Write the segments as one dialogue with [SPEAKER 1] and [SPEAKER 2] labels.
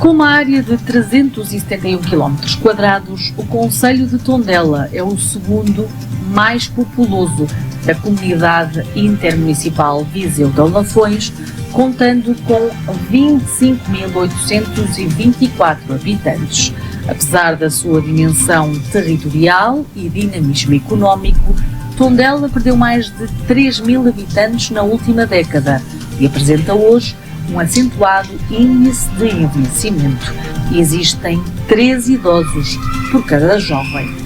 [SPEAKER 1] Com uma área de 371 km², o concelho de Tondela é o segundo mais populoso da comunidade intermunicipal Viseu de Lafões, contando com 25.824 habitantes. Apesar da sua dimensão territorial e dinamismo económico, Tondela perdeu mais de 3.000 habitantes na última década e apresenta hoje um acentuado índice de envelhecimento. Existem 13 idosos por cada jovem.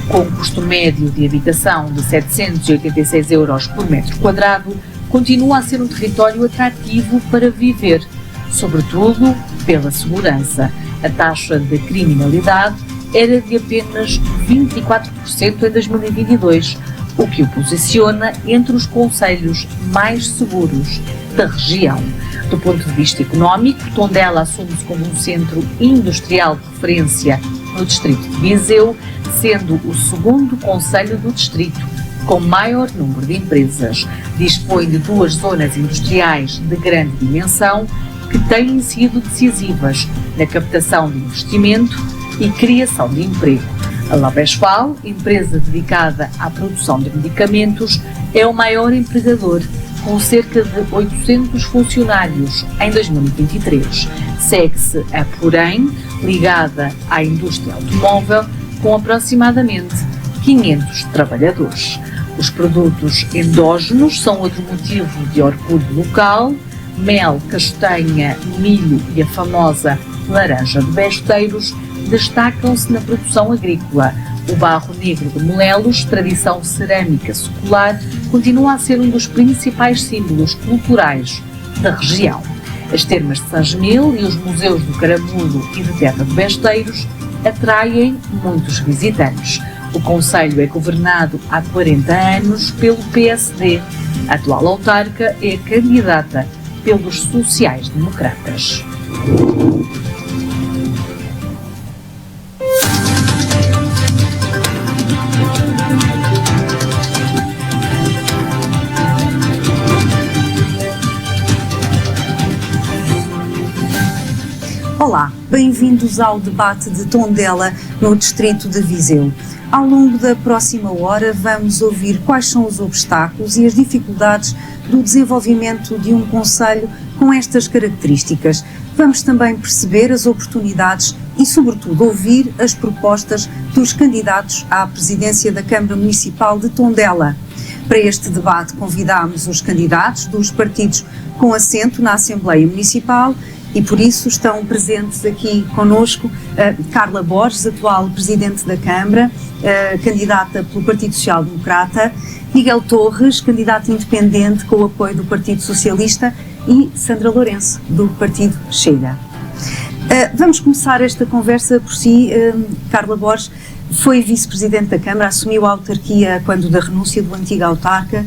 [SPEAKER 1] Com um custo médio de habitação de 786 euros por metro quadrado, continua a ser um território atrativo para viver, sobretudo pela segurança. A taxa de criminalidade era de apenas 24% em 2022, o que o posiciona entre os concelhos mais seguros da região. Do ponto de vista económico, Tondela assume-se como um centro industrial de referência no distrito de Viseu, sendo o segundo concelho do distrito com maior número de empresas. Dispõe de 2 zonas industriais de grande dimensão que têm sido decisivas na captação de investimento e criação de emprego. A Labesfal, empresa dedicada à produção de medicamentos, é o maior empregador, com cerca de 800 funcionários em 2023. Segue-se a Porém, ligada à indústria automóvel, com aproximadamente 500 trabalhadores. Os produtos endógenos são outro motivo de orgulho local: mel, castanha, milho e a famosa laranja de Besteiros destacam-se na produção agrícola. O barro negro de Molelos, tradição cerâmica secular, continua a ser um dos principais símbolos culturais da região. As termas de Sangemil e os museus do Caramulo e de Terra de Besteiros atraem muitos visitantes. O concelho é governado há 40 anos pelo PSD. A atual autarca é candidata pelos sociais-democratas.
[SPEAKER 2] Olá, bem-vindos ao debate de Tondela no distrito de Viseu. Ao longo da próxima hora vamos ouvir quais são os obstáculos e as dificuldades do desenvolvimento de um concelho com estas características. Vamos também perceber as oportunidades e, sobretudo, ouvir as propostas dos candidatos à presidência da Câmara Municipal de Tondela. Para este debate convidámos os candidatos dos partidos com assento na Assembleia Municipal e por isso estão presentes aqui connosco Carla Borges, atual Presidente da Câmara, candidata pelo Partido Social Democrata, Miguel Torres, candidato independente com o apoio do Partido Socialista, e Sandra Lourenço, do Partido Chega. Vamos começar esta conversa por si. Carla Borges foi Vice-Presidente da Câmara, assumiu a autarquia quando da renúncia do antigo autarca,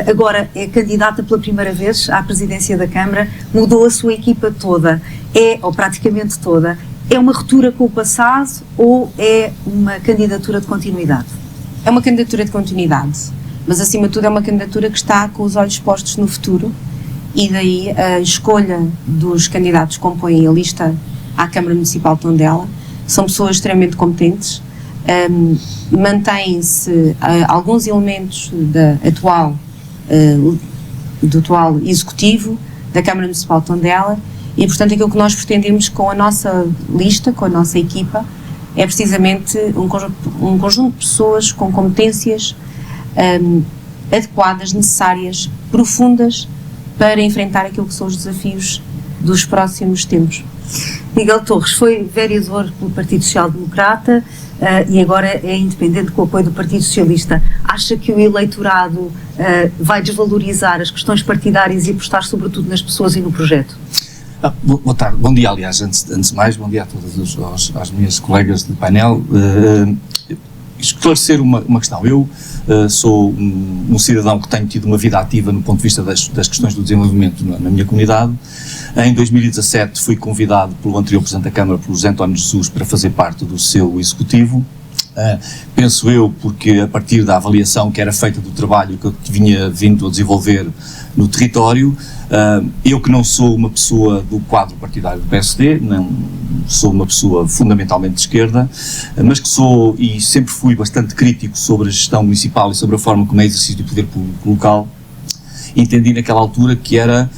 [SPEAKER 2] agora é candidata pela primeira vez à presidência da Câmara, mudou a sua equipa toda, ou praticamente toda. É uma ruptura com o passado ou é uma candidatura de continuidade?
[SPEAKER 3] É uma candidatura de continuidade, mas acima de tudo é uma candidatura que está com os olhos postos no futuro, e daí a escolha dos candidatos que compõem a lista à Câmara Municipal de Tondela. São pessoas extremamente competentes, mantêm-se alguns elementos do atual executivo da Câmara Municipal de Tondela, e portanto aquilo que nós pretendemos com a nossa lista, com a nossa equipa, é precisamente um conjunto de pessoas com competências adequadas, necessárias, profundas, para enfrentar aquilo que são os desafios dos próximos tempos.
[SPEAKER 2] Miguel Torres foi vereador pelo Partido Social Democrata e agora é independente com o apoio do Partido Socialista. Acha que o eleitorado vai desvalorizar as questões partidárias e apostar sobretudo nas pessoas e no projeto?
[SPEAKER 4] Boa tarde, bom dia, aliás, antes de mais, bom dia a todas as minhas colegas do painel. Esclarecer uma questão. Eu sou um cidadão que tenho tido uma vida ativa no ponto de vista das questões do desenvolvimento na minha comunidade. Em 2017 fui convidado pelo anterior Presidente da Câmara, pelo José António Jesus, para fazer parte do seu executivo. Penso eu, porque a partir da avaliação que era feita do trabalho que eu vinha vindo a desenvolver no território, eu que não sou uma pessoa do quadro partidário do PSD, não sou uma pessoa fundamentalmente de esquerda, mas que sou e sempre fui bastante crítico sobre a gestão municipal e sobre a forma como é exercício do poder público local, entendi naquela altura que era,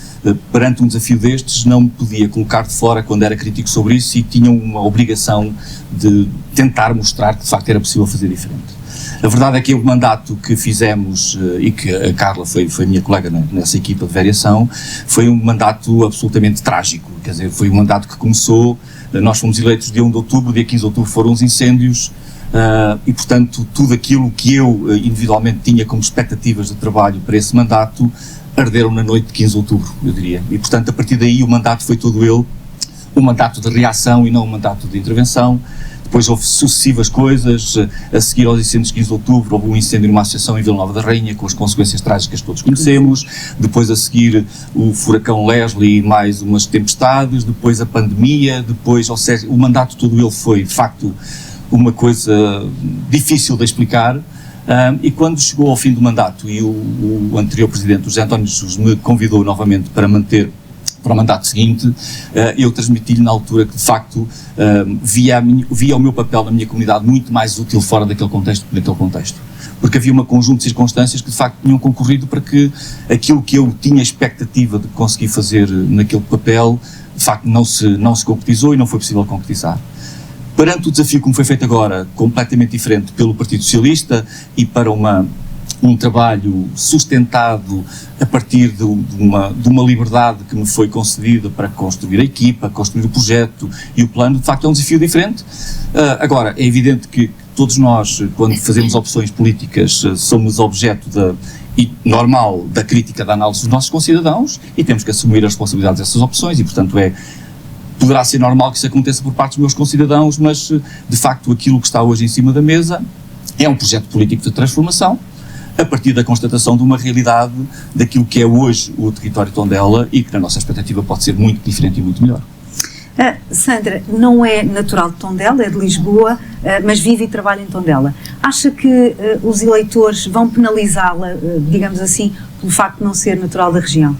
[SPEAKER 4] perante um desafio destes, não me podia colocar de fora quando era crítico sobre isso e tinha uma obrigação de tentar mostrar que de facto era possível fazer diferente. A verdade é que o mandato que fizemos, e que a Carla foi minha colega nessa equipa de variação, foi um mandato absolutamente trágico, quer dizer, foi um mandato que começou, nós fomos eleitos dia 1 de outubro, dia 15 de outubro foram os incêndios, e portanto tudo aquilo que eu individualmente tinha como expectativas de trabalho para esse mandato, arderam na noite de 15 de outubro, eu diria, e portanto a partir daí o mandato foi todo ele, um mandato de reação e não um mandato de intervenção. Depois houve sucessivas coisas, a seguir aos incêndios de 15 de outubro houve um incêndio numa associação em Vila Nova da Rainha, com as consequências trágicas que todos conhecemos, depois a seguir o furacão Leslie e mais umas tempestades, depois a pandemia, depois, ou seja, o mandato todo ele foi de facto uma coisa difícil de explicar. E quando chegou ao fim do mandato e o anterior presidente, o José António Jesus, me convidou novamente para manter para o mandato seguinte, eu transmiti-lhe na altura que de facto via o meu papel na minha comunidade muito mais útil fora daquele contexto que naquele contexto. Porque havia um conjunto de circunstâncias que de facto tinham concorrido para que aquilo que eu tinha expectativa de conseguir fazer naquele papel, de facto não se concretizou e não foi possível concretizar. Perante o desafio como foi feito agora, completamente diferente pelo Partido Socialista e para um trabalho sustentado a partir de uma liberdade que me foi concedida para construir a equipa, construir o projeto e o plano, de facto é um desafio diferente. Agora, é evidente que todos nós, quando fazemos opções políticas, somos objeto normal da crítica, da análise dos nossos concidadãos e temos que assumir as responsabilidades dessas opções e, portanto, poderá ser normal que isso aconteça por parte dos meus concidadãos, mas, de facto, aquilo que está hoje em cima da mesa é um projeto político de transformação, a partir da constatação de uma realidade daquilo que é hoje o território de Tondela e que, na nossa expectativa, pode ser muito diferente e muito melhor.
[SPEAKER 2] Sandra, não é natural de Tondela, é de Lisboa, mas vive e trabalha em Tondela. Acha que os eleitores vão penalizá-la, digamos assim, pelo facto de não ser natural da região?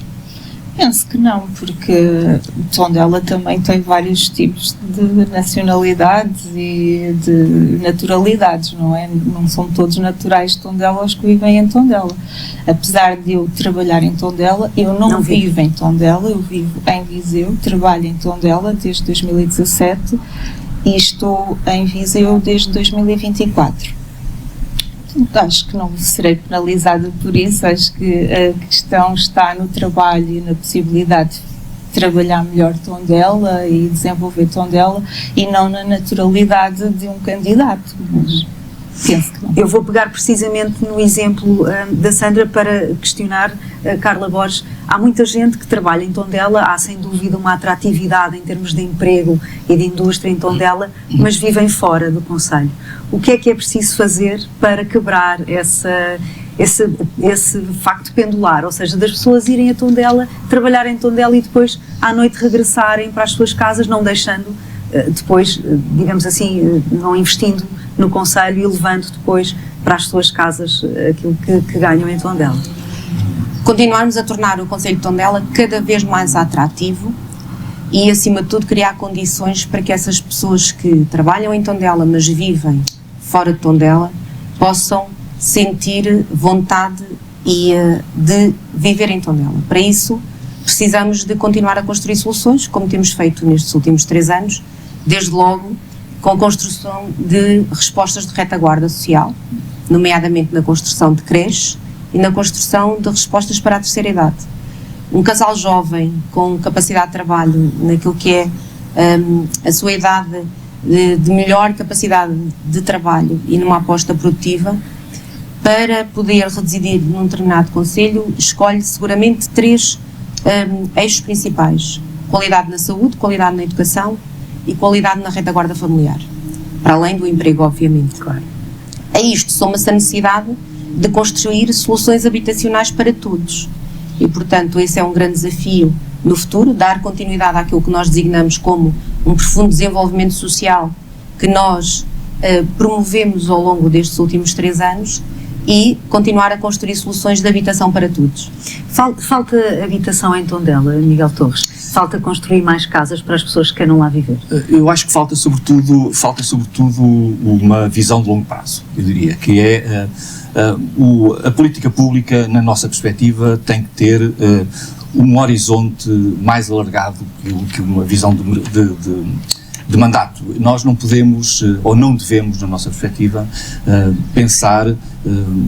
[SPEAKER 5] Penso que não, porque Tondela também tem vários tipos de nacionalidades e de naturalidades, não é? Não são todos naturais de Tondela os que vivem em Tondela. Apesar de eu trabalhar em Tondela, eu não vivo em Tondela, eu vivo em Viseu, trabalho em Tondela desde 2017 e estou em Viseu desde 2024. Acho que não serei penalizada por isso, acho que a questão está no trabalho e na possibilidade de trabalhar melhor Tondela e desenvolver Tondela e não na naturalidade de um candidato, mas penso que não.
[SPEAKER 2] Eu vou pegar precisamente no exemplo da Sandra para questionar Carla Borges. Há muita gente que trabalha em Tondela, há sem dúvida uma atratividade em termos de emprego e de indústria em Tondela, mas vivem fora do concelho. O que é preciso fazer para quebrar esse facto pendular, ou seja, das pessoas irem a Tondela, trabalharem em Tondela e depois à noite regressarem para as suas casas, não deixando depois, digamos assim, não investindo no concelho e levando depois para as suas casas aquilo que ganham em Tondela?
[SPEAKER 3] Continuarmos a tornar o concelho de Tondela cada vez mais atrativo e, acima de tudo, criar condições para que essas pessoas que trabalham em Tondela, mas vivem fora de Tondela, possam sentir vontade de viver em Tondela. Para isso, precisamos de continuar a construir soluções, como temos feito nestes últimos 3 anos, desde logo com a construção de respostas de retaguarda social, nomeadamente na construção de creches e na construção de respostas para a terceira idade. Um casal jovem com capacidade de trabalho naquilo que é a sua idade de melhor capacidade de trabalho e numa aposta produtiva, para poder residir num determinado concelho, escolhe seguramente 3 eixos principais: qualidade na saúde, qualidade na educação e qualidade na retaguarda familiar, para além do emprego, obviamente.
[SPEAKER 2] Claro.
[SPEAKER 3] A isto soma-se a necessidade de construir soluções habitacionais para todos e, portanto, esse é um grande desafio no futuro, dar continuidade àquilo que nós designamos como um profundo desenvolvimento social que nós promovemos ao longo destes últimos 3 anos e continuar a construir soluções de habitação para todos.
[SPEAKER 2] Falta habitação em Tondela, Miguel Torres? Falta construir mais casas para as pessoas que queiram lá viver?
[SPEAKER 4] Eu acho que falta sobretudo uma visão de longo prazo, eu diria, que é a política pública, na nossa perspectiva, tem que ter um horizonte mais alargado que uma visão de mandato. Nós não podemos, ou não devemos, na nossa perspectiva, pensar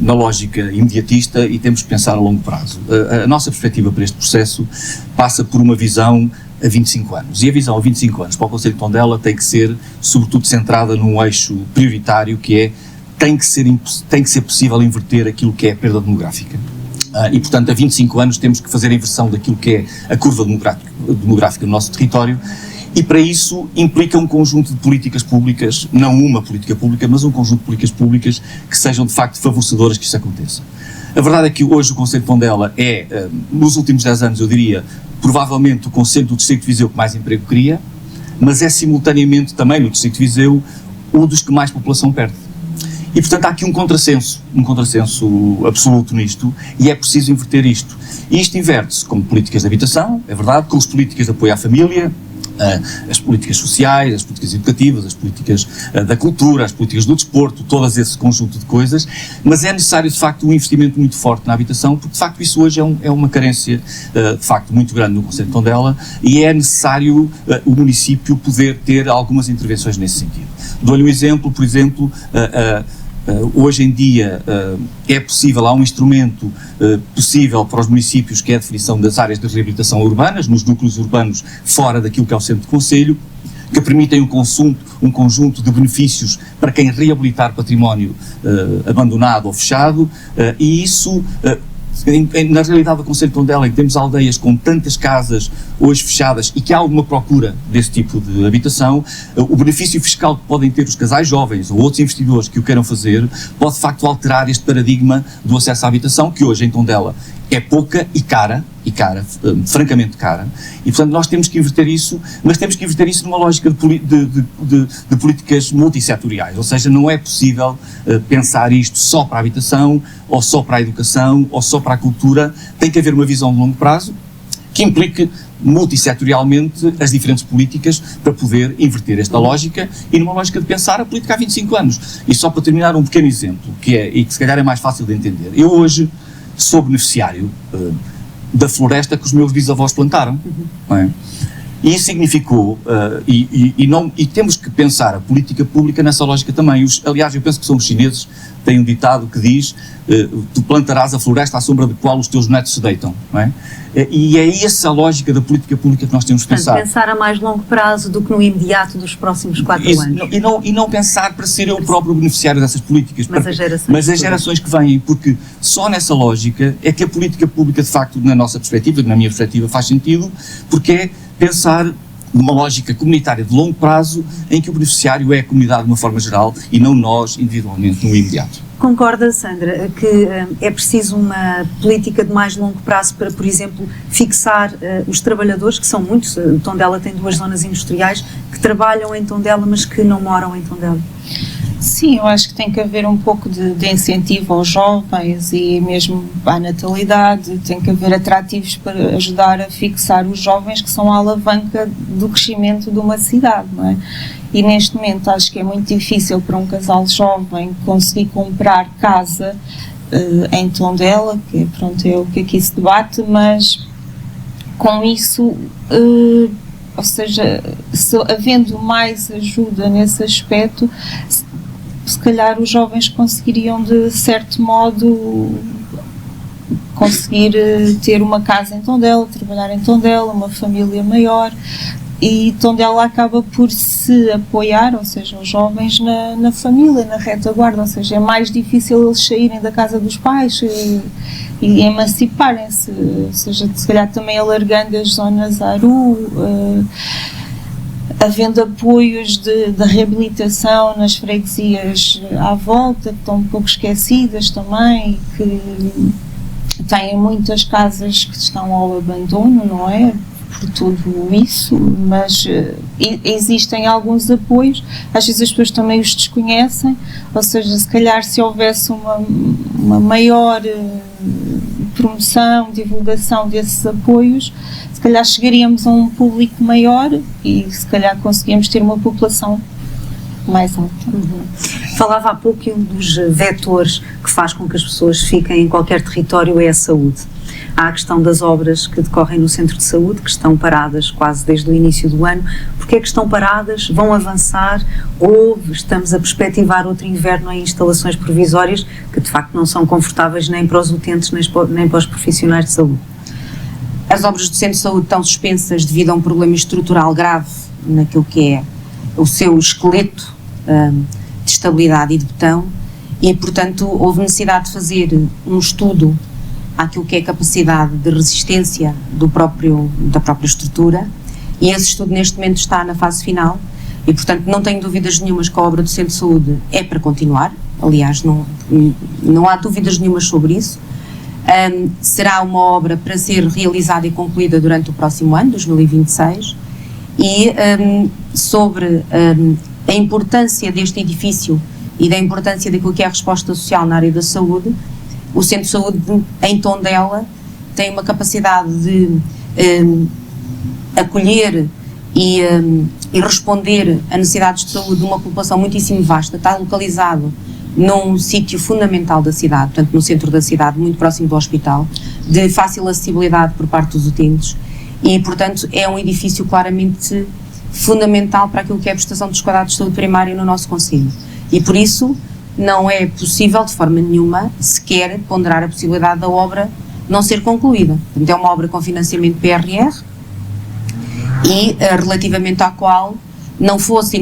[SPEAKER 4] na lógica imediatista e temos que pensar a longo prazo. A nossa perspectiva para este processo passa por uma visão a 25 anos. E a visão a 25 anos para o Concelho de Tondela tem que ser, sobretudo, centrada num eixo prioritário, que é tem que ser possível inverter aquilo que é a perda demográfica. E, portanto, a 25 anos temos que fazer a inversão daquilo que é a curva demográfica no nosso território, e para isso implica um conjunto de políticas públicas, não uma política pública, mas um conjunto de políticas públicas que sejam de facto favorecedoras que isso aconteça. A verdade é que hoje o Concelho de Tondela é, nos últimos 10 anos eu diria, provavelmente o concelho do Distrito de Viseu que mais emprego cria, mas é simultaneamente também no Distrito de Viseu um dos que mais população perde. E portanto há aqui um contrassenso absoluto nisto, e é preciso inverter isto. E isto inverte-se com políticas de habitação, é verdade, com as políticas de apoio à família, as políticas sociais, as políticas educativas, as políticas da cultura, as políticas do desporto, todo esse conjunto de coisas, mas é necessário de facto um investimento muito forte na habitação, porque de facto isso hoje é uma carência de facto muito grande no Concelho de Tondela, e é necessário o município poder ter algumas intervenções nesse sentido. Dou-lhe um exemplo, por exemplo, hoje em dia é possível, há um instrumento possível para os municípios, que é a definição das áreas de reabilitação urbanas, nos núcleos urbanos fora daquilo que é o centro de concelho, que permitem um conjunto de benefícios para quem reabilitar património abandonado ou fechado, e isso... Na realidade do Concelho de Tondela, em que temos aldeias com tantas casas hoje fechadas e que há alguma procura desse tipo de habitação, o benefício fiscal que podem ter os casais jovens ou outros investidores que o queiram fazer pode de facto alterar este paradigma do acesso à habitação, que hoje em Tondela é pouca e cara, francamente cara, e portanto nós temos que inverter isso, mas temos que inverter isso numa lógica de políticas multissetoriais, ou seja, não é possível pensar isto só para a habitação, ou só para a educação, ou só para a cultura. Tem que haver uma visão de longo prazo, que implique multissetorialmente as diferentes políticas para poder inverter esta lógica, e numa lógica de pensar a política há 25 anos. E só para terminar um pequeno exemplo, e que se calhar é mais fácil de entender. Eu hoje sou beneficiário da floresta que os meus bisavós plantaram, não é? E isso significou, e temos que pensar a política pública nessa lógica também. Aliás, eu penso que somos chineses, têm um ditado que diz, tu plantarás a floresta à sombra de qual os teus netos se deitam, não é? E é essa a lógica da política pública que nós temos que pensar.
[SPEAKER 2] Pensar a mais longo prazo do que no imediato dos próximos 4 anos.
[SPEAKER 4] E não pensar para ser eu o próprio beneficiário dessas políticas, mas as gerações que vêm, porque só nessa lógica é que a política pública, de facto, na nossa perspectiva, na minha perspectiva, faz sentido, porque é pensar numa lógica comunitária de longo prazo, em que o beneficiário é a comunidade de uma forma geral e não nós individualmente no imediato.
[SPEAKER 2] Concorda, Sandra, que é preciso uma política de mais longo prazo para, por exemplo, fixar os trabalhadores, que são muitos? Tondela tem 2 zonas industriais que trabalham em Tondela, mas que não moram em Tondela.
[SPEAKER 5] Sim, eu acho que tem que haver um pouco de incentivo aos jovens e mesmo à natalidade, tem que haver atrativos para ajudar a fixar os jovens, que são a alavanca do crescimento de uma cidade, não é? E neste momento acho que é muito difícil para um casal jovem conseguir comprar casa em Tondela, que pronto, é o que aqui se debate, mas com isso... ou seja, havendo mais ajuda nesse aspecto, se calhar os jovens conseguiriam de certo modo conseguir ter uma casa em Tondela, trabalhar em Tondela, uma família maior, e Tondela acaba por se apoiar, ou seja, os jovens na família, na retaguarda, ou seja, é mais difícil eles saírem da casa dos pais e emanciparem-se, ou seja, se calhar também alargando as zonas ARU, havendo apoios de reabilitação nas freguesias à volta, que estão um pouco esquecidas também, que têm muitas casas que estão ao abandono, não é? por tudo isso, mas existem alguns apoios, às vezes as pessoas também os desconhecem, ou seja, se calhar se houvesse uma maior promoção, divulgação desses apoios, se calhar chegaríamos a um público maior e se calhar conseguíamos ter uma população mais alta.
[SPEAKER 2] Falava há pouco que um dos vetores que faz com que as pessoas fiquem em qualquer território é a saúde. Há a questão das obras que decorrem no centro de saúde, que estão paradas quase desde o início do ano. Porque é que estão paradas? Vão avançar? Ou estamos a perspectivar outro inverno em instalações provisórias que de facto não são confortáveis nem para os utentes nem para os profissionais de saúde?
[SPEAKER 3] As obras do centro de saúde estão suspensas devido a um problema estrutural grave naquilo que é o seu esqueleto de estabilidade e de betão, e portanto houve necessidade de fazer um estudo àquilo que é a capacidade de resistência da própria estrutura, e esse estudo neste momento está na fase final e portanto não tenho dúvidas nenhumas que a obra do centro de saúde é para continuar. Aliás, não há dúvidas nenhumas sobre isso. Será uma obra para ser realizada e concluída durante o próximo ano, 2026, e sobre a importância deste edifício e da importância daquilo que é a resposta social na área da saúde, o Centro de Saúde em Tondela tem uma capacidade de acolher e responder a necessidades de saúde de uma população muitíssimo vasta. Está localizado num sítio fundamental da cidade, portanto no centro da cidade, muito próximo do hospital, de fácil acessibilidade por parte dos utentes, e portanto é um edifício claramente fundamental para aquilo que é a prestação dos cuidados de saúde primária no nosso concelho, e por isso não é possível de forma nenhuma sequer ponderar a possibilidade da obra não ser concluída. Portanto, é uma obra com financiamento PRR e relativamente à qual não fosse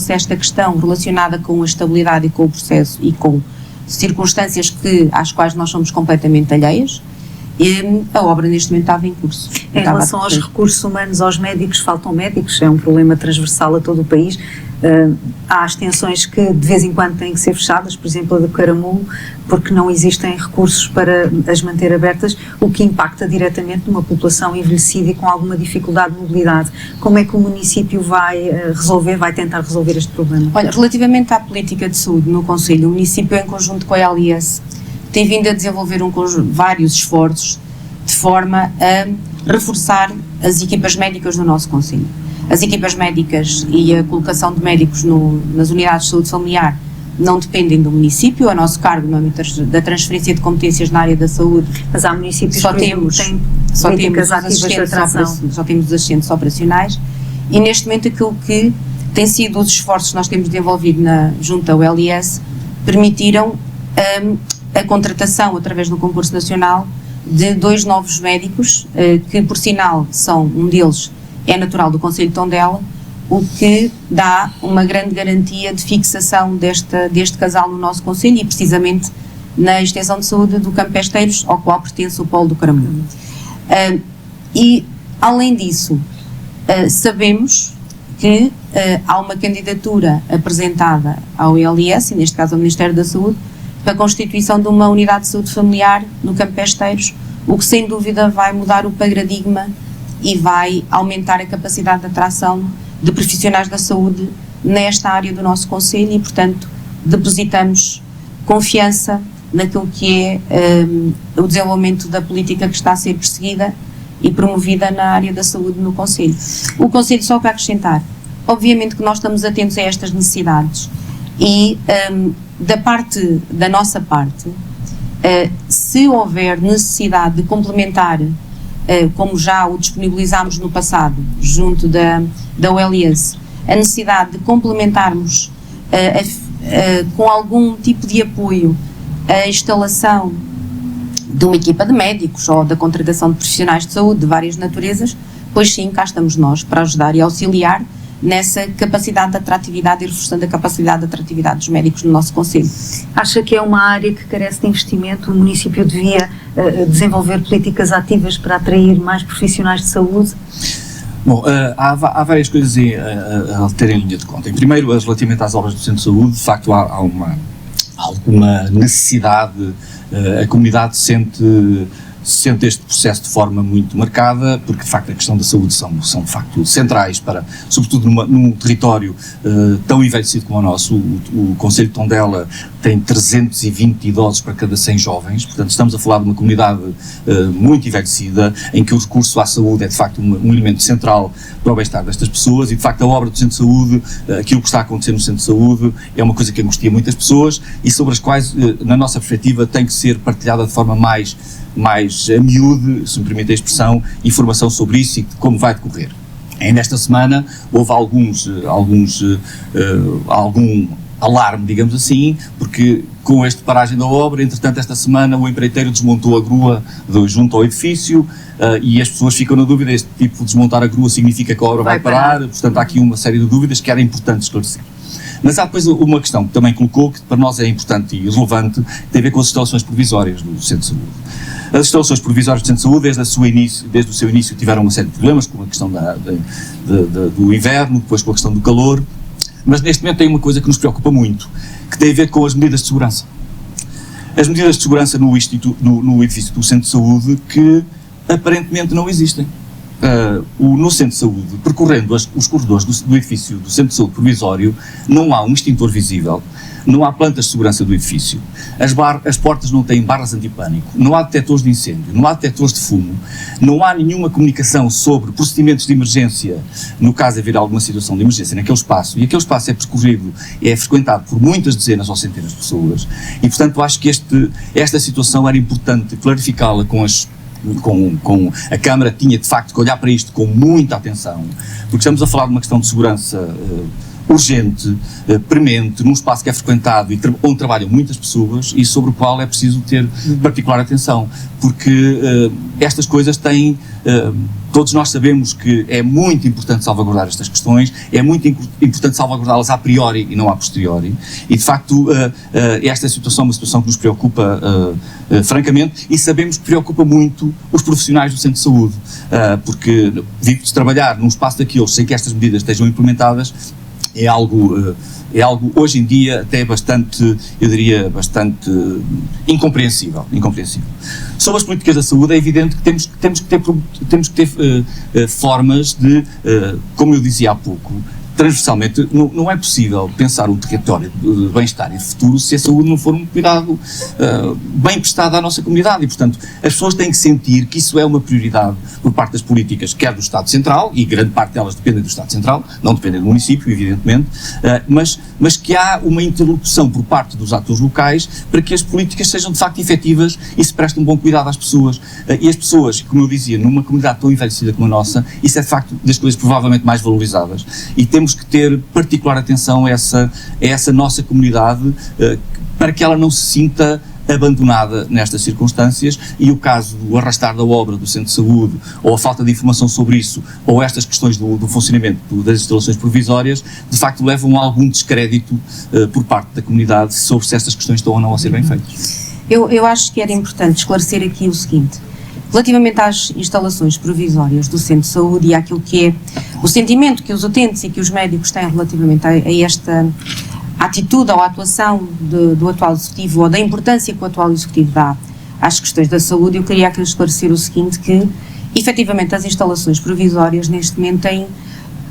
[SPEAKER 3] esta questão relacionada com a estabilidade e com o processo e com circunstâncias às quais nós somos completamente alheias, a obra neste momento estava em curso.
[SPEAKER 2] Em relação aos recursos humanos, aos médicos, faltam médicos, é um problema transversal a todo o país. Há extensões que de vez em quando têm que ser fechadas, por exemplo a do Caramulo, porque não existem recursos para as manter abertas, o que impacta diretamente numa população envelhecida e com alguma dificuldade de mobilidade. Como é que o município vai tentar resolver este problema?
[SPEAKER 3] Olha, relativamente à política de saúde no concelho, o município em conjunto com a LIS tem vindo a desenvolver vários esforços de forma a reforçar as equipas médicas do nosso concelho. As equipas médicas e a colocação de médicos nas unidades de saúde familiar não dependem do município, a nosso cargo no âmbito da transferência de competências na área da saúde.
[SPEAKER 2] Mas há municípios
[SPEAKER 3] que têm políticas ativas de atração. Só temos os assistentes operacionais, e neste momento aquilo que tem sido os esforços que nós temos desenvolvido junto ao LIS permitiram a contratação através do concurso nacional de 2 novos médicos, que por sinal um deles é natural do concelho de Tondela, o que dá uma grande garantia de fixação deste casal no nosso concelho e precisamente na extensão de saúde do Campo Esteiros, ao qual pertence o polo do Caramulo. E além disso, sabemos que há uma candidatura apresentada ao ILS, e neste caso ao Ministério da Saúde, para a constituição de uma unidade de saúde familiar no Campo Esteiros, o que sem dúvida vai mudar o paradigma e vai aumentar a capacidade de atração de profissionais da saúde nesta área do nosso concelho, e portanto depositamos confiança naquilo que é o desenvolvimento da política que está a ser perseguida e promovida na área da saúde no concelho. O concelho, só para acrescentar, obviamente que nós estamos atentos a estas necessidades e da nossa parte, se houver necessidade de complementar, como já o disponibilizámos no passado, junto da OLS, a necessidade de complementarmos com algum tipo de apoio a instalação de uma equipa de médicos ou da contratação de profissionais de saúde de várias naturezas, pois sim, cá estamos nós para ajudar e auxiliar nessa capacidade de atratividade e reforçando a capacidade de atratividade dos médicos no nosso concelho.
[SPEAKER 2] Acha que é uma área que carece de investimento? O município devia desenvolver políticas ativas para atrair mais profissionais de saúde?
[SPEAKER 4] Bom, há várias coisas a ter em linha de conta. Em primeiro, relativamente às obras do Centro de Saúde, de facto há alguma necessidade, a comunidade sente sente este processo de forma muito marcada, porque de facto a questão da saúde são de facto centrais para, sobretudo num território tão envelhecido como o nosso. O Concelho de Tondela tem 320 idosos para cada 100 jovens, portanto estamos a falar de uma comunidade muito envelhecida, em que o recurso à saúde é de facto um elemento central para o bem-estar destas pessoas, e de facto a obra do Centro de Saúde, aquilo que está a acontecer no Centro de Saúde, é uma coisa que angustia muitas pessoas e sobre as quais, na nossa perspectiva, tem que ser partilhada de forma mais a miúde, se me permite a expressão, informação sobre isso e de como vai decorrer. Ainda esta semana houve algum alarme, digamos assim, porque com esta paragem da obra, entretanto esta semana o empreiteiro desmontou a grua junto ao edifício e as pessoas ficam na dúvida, este tipo de desmontar a grua significa que a obra vai parar, portanto há aqui uma série de dúvidas que era importante esclarecer. Mas há depois uma questão que também colocou, que para nós é importante e relevante, que tem a ver com as instalações provisórias do Centro de Saúde. As instalações provisórias do Centro de Saúde, desde o seu início, tiveram uma série de problemas, com a questão do inverno, depois com a questão do calor, mas neste momento tem uma coisa que nos preocupa muito, que tem a ver com as medidas de segurança. As medidas de segurança no edifício do Centro de Saúde que aparentemente não existem. No Centro de Saúde, percorrendo os corredores do edifício do Centro de Saúde provisório, não há um extintor visível, não há plantas de segurança do edifício, as portas não têm barras antipânico, não há detectores de incêndio, não há detectores de fumo, não há nenhuma comunicação sobre procedimentos de emergência, no caso de haver alguma situação de emergência naquele espaço, e aquele espaço é percorrido, é frequentado por muitas dezenas ou centenas de pessoas, e portanto acho que esta situação era importante clarificá-la com a Câmara, tinha de facto que olhar para isto com muita atenção, porque estamos a falar de uma questão de segurança urgente, premente, num espaço que é frequentado e onde trabalham muitas pessoas e sobre o qual é preciso ter particular atenção, porque estas coisas têm, todos nós sabemos que é muito importante salvaguardar estas questões, é muito importante salvaguardá-las a priori e não a posteriori, e de facto esta situação é uma situação que nos preocupa francamente, e sabemos que preocupa muito os profissionais do Centro de Saúde, porque de trabalhar num espaço daqueles sem que estas medidas estejam implementadas é algo hoje em dia até bastante, eu diria, bastante incompreensível. Sobre as políticas da saúde é evidente que temos que ter formas de, como eu dizia há pouco, transversalmente, não é possível pensar um território de bem-estar e de futuro se a saúde não for um cuidado bem prestado à nossa comunidade, e portanto as pessoas têm que sentir que isso é uma prioridade por parte das políticas, quer do Estado Central, e grande parte delas dependem do Estado Central, não dependem do município, evidentemente, mas que há uma interlocução por parte dos atores locais para que as políticas sejam de facto efetivas e se prestem um bom cuidado às pessoas, e as pessoas, como eu dizia, numa comunidade tão envelhecida como a nossa, isso é de facto das coisas provavelmente mais valorizadas, e temos que ter particular atenção a essa nossa comunidade para que ela não se sinta abandonada nestas circunstâncias, e o caso do arrastar da obra do Centro de Saúde, ou a falta de informação sobre isso, ou estas questões do funcionamento das instalações provisórias, de facto levam a algum descrédito por parte da comunidade sobre se estas questões estão ou não a ser bem feitas.
[SPEAKER 3] Eu acho que era importante esclarecer aqui o seguinte: relativamente às instalações provisórias do Centro de Saúde e àquilo que é o sentimento que os utentes e que os médicos têm relativamente a esta atitude ou atuação do atual Executivo, ou da importância que o atual Executivo dá às questões da saúde, eu queria aqui esclarecer o seguinte, que efetivamente as instalações provisórias neste momento têm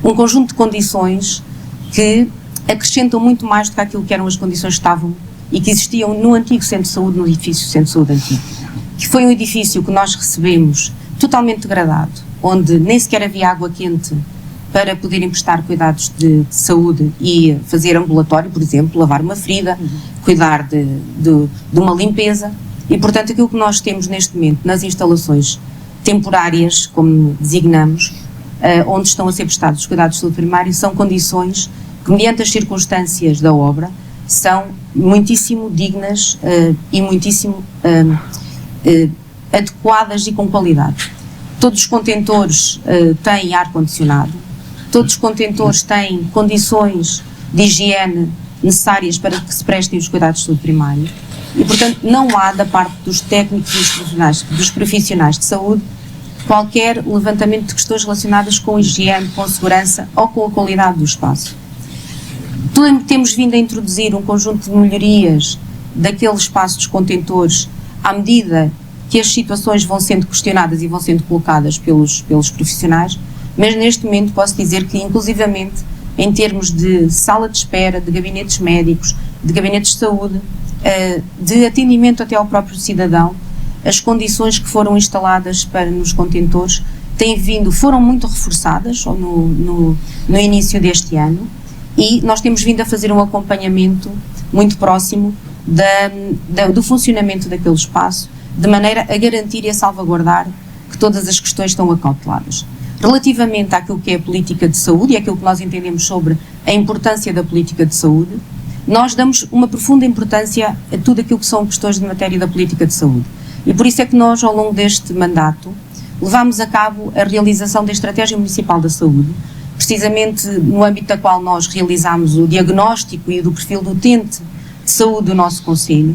[SPEAKER 3] um conjunto de condições que acrescentam muito mais do que aquilo que eram as condições que estavam e que existiam no antigo Centro de Saúde, no edifício Centro de Saúde antigo, que foi um edifício que nós recebemos totalmente degradado, onde nem sequer havia água quente para poderem prestar cuidados de saúde e fazer ambulatório, por exemplo, lavar uma ferida, cuidar de uma limpeza, e portanto aquilo que nós temos neste momento nas instalações temporárias, como designamos, onde estão a ser prestados os cuidados de saúde primária, são condições que, mediante as circunstâncias da obra, são muitíssimo dignas e muitíssimo adequadas e com qualidade. Todos os contentores têm ar-condicionado, todos os contentores têm condições de higiene necessárias para que se prestem os cuidados de saúde primária, e portanto não há da parte dos técnicos e dos profissionais de saúde qualquer levantamento de questões relacionadas com higiene, com segurança ou com a qualidade do espaço. Temos vindo a introduzir um conjunto de melhorias daquele espaço dos contentores à medida que as situações vão sendo questionadas e vão sendo colocadas pelos profissionais, mas neste momento posso dizer que, inclusivamente, em termos de sala de espera, de gabinetes médicos, de gabinetes de saúde, de atendimento até ao próprio cidadão, as condições que foram instaladas nos contentores foram muito reforçadas no início deste ano, e nós temos vindo a fazer um acompanhamento muito próximo do funcionamento daquele espaço, de maneira a garantir e a salvaguardar que todas as questões estão acauteladas. Relativamente àquilo que é a política de saúde e àquilo que nós entendemos sobre a importância da política de saúde, nós damos uma profunda importância a tudo aquilo que são questões de matéria da política de saúde. E por isso é que nós, ao longo deste mandato, levámos a cabo a realização da Estratégia Municipal da Saúde, precisamente no âmbito da qual nós realizámos o diagnóstico e do perfil do utente de saúde do nosso concelho,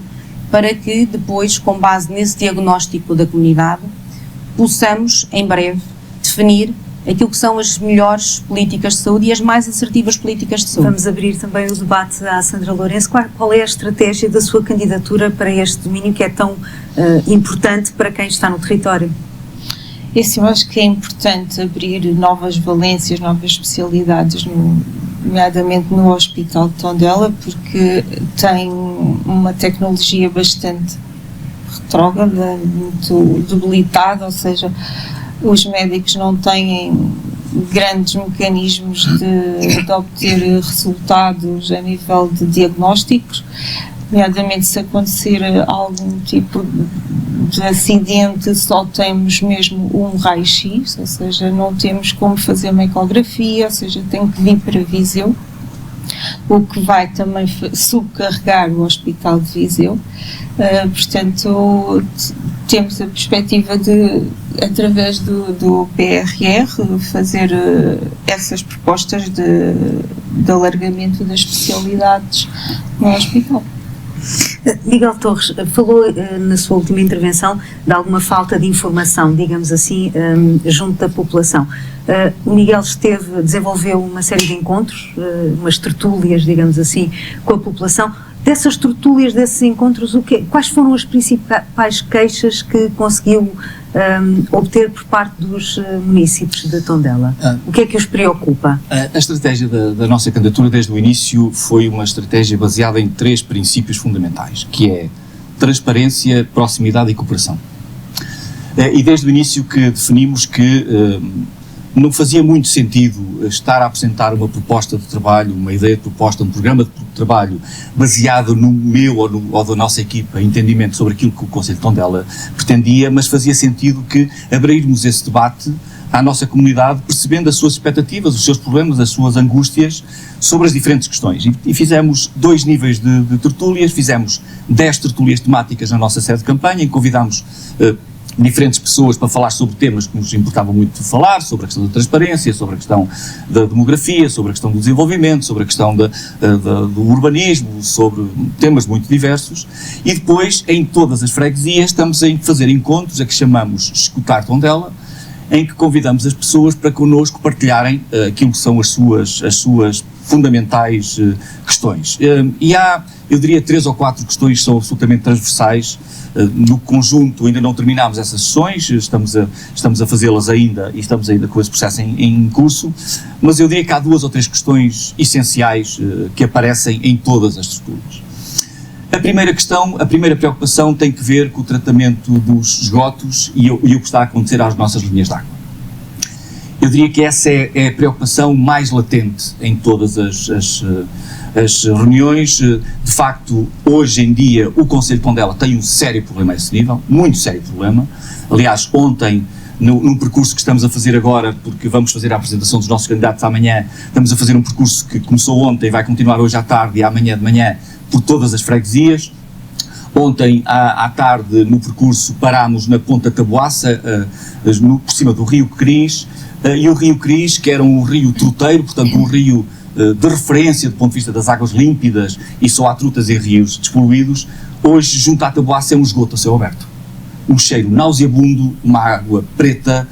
[SPEAKER 3] para que depois, com base nesse diagnóstico da comunidade, possamos, em breve, definir aquilo que são as melhores políticas de saúde e as mais assertivas políticas de saúde.
[SPEAKER 2] Vamos abrir também o debate à Sandra Lourenço. Qual é a estratégia da sua candidatura para este domínio que é tão importante para quem está no território?
[SPEAKER 5] Eu acho que é importante abrir novas valências, novas especialidades, nomeadamente no Hospital de Tondela, porque tem uma tecnologia bastante retrógrada, muito debilitada, ou seja, os médicos não têm grandes mecanismos de obter resultados a nível de diagnósticos, nomeadamente se acontecer algum tipo de acidente, só temos mesmo um raio-x, ou seja, não temos como fazer uma ecografia, ou seja, tem que vir para Viseu, o que vai também subcarregar o Hospital de Viseu. Portanto, temos a perspectiva de, através do PRR, fazer essas propostas de alargamento das especialidades no hospital.
[SPEAKER 2] Miguel Torres, falou na sua última intervenção de alguma falta de informação, digamos assim, junto da população. O Miguel desenvolveu uma série de encontros, umas tertúlias, digamos assim, com a população. Dessas tertúlias, desses encontros, quais foram as principais queixas que conseguiu obter por parte dos municípios de Tondela? O que é que os preocupa?
[SPEAKER 4] A estratégia da nossa candidatura desde o início foi uma estratégia baseada em 3 princípios fundamentais, que é transparência, proximidade e cooperação. E desde o início que definimos que não fazia muito sentido estar a apresentar uma proposta de trabalho, uma ideia de proposta, um programa de trabalho baseado no meu ou da nossa equipa, entendimento sobre aquilo que o Concelho de Tondela pretendia, mas fazia sentido que abrirmos esse debate à nossa comunidade, percebendo as suas expectativas, os seus problemas, as suas angústias sobre as diferentes questões. E fizemos 2 níveis de tertúlias, fizemos 10 tertúlias temáticas na nossa sede de campanha, em que convidámos diferentes pessoas para falar sobre temas que nos importavam muito falar, sobre a questão da transparência, sobre a questão da demografia, sobre a questão do desenvolvimento, sobre a questão do urbanismo, sobre temas muito diversos. E depois, em todas as freguesias, estamos a fazer encontros a que chamamos Escutar Tondela, em que convidamos as pessoas para connosco partilharem aquilo que são as suas fundamentais questões. E há, eu diria, 3 ou 4 questões que são absolutamente transversais. No conjunto ainda não terminámos essas sessões, estamos a fazê-las ainda e estamos ainda com esse processo em curso, mas eu diria que há 2 ou 3 questões essenciais que aparecem em todas as tertúlias. A primeira questão, a primeira preocupação tem que ver com o tratamento dos esgotos e o que está a acontecer às nossas linhas de água. Eu diria que essa é a preocupação mais latente em todas as reuniões. De facto, hoje em dia, o Concelho de Tondela tem um sério problema a esse nível, muito sério problema. Aliás, ontem, num percurso que estamos a fazer agora, porque vamos fazer a apresentação dos nossos candidatos amanhã, estamos a fazer um percurso que começou ontem e vai continuar hoje à tarde e amanhã de manhã por todas as freguesias. Ontem, à tarde, no percurso, parámos na Ponta Taboaça, por cima do Rio Cris, e o Rio Cris, que era um rio troteiro, portanto um rio de referência do ponto de vista das águas límpidas e só há trutas e rios despoluídos, hoje junto à Taboaça é um esgoto a céu aberto. Um cheiro nauseabundo, uma água preta,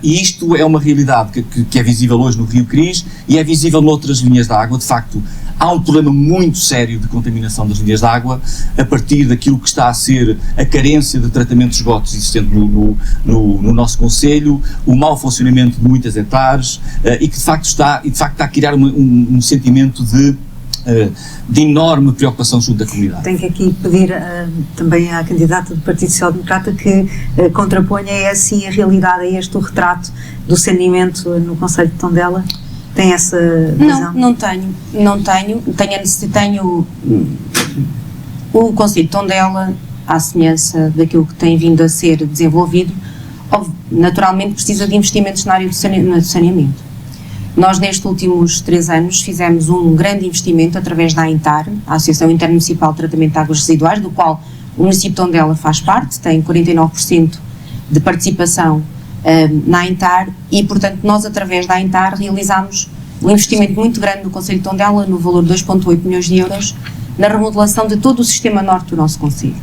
[SPEAKER 4] e isto é uma realidade que é visível hoje no Rio Cris e é visível noutras linhas de água. De facto, há um problema muito sério de contaminação das linhas de água a partir daquilo que está a ser a carência de tratamento de esgotos existente no nosso concelho, o mau funcionamento de muitas hectares e que de facto está a criar um sentimento de enorme preocupação junto da comunidade.
[SPEAKER 2] Tenho que aqui pedir também à candidata do Partido Social Democrata que contraponha assim a realidade a este o retrato do saneamento no concelho de Tondela. Tem essa visão?
[SPEAKER 3] Não tenho. Tenho o concelho de Tondela, à semelhança daquilo que tem vindo a ser desenvolvido, naturalmente precisa de investimentos na área do saneamento. Nós, nestes últimos 3 anos, fizemos um grande investimento através da AINTAR, a Associação Intermunicipal de Tratamento de Águas Residuais, do qual o município de Tondela faz parte, tem 49% de participação na AINTAR e, portanto, nós, através da AINTAR, realizámos um investimento muito grande no concelho de Tondela, no valor de 2,8 milhões de euros, na remodelação de todo o sistema norte do nosso concelho.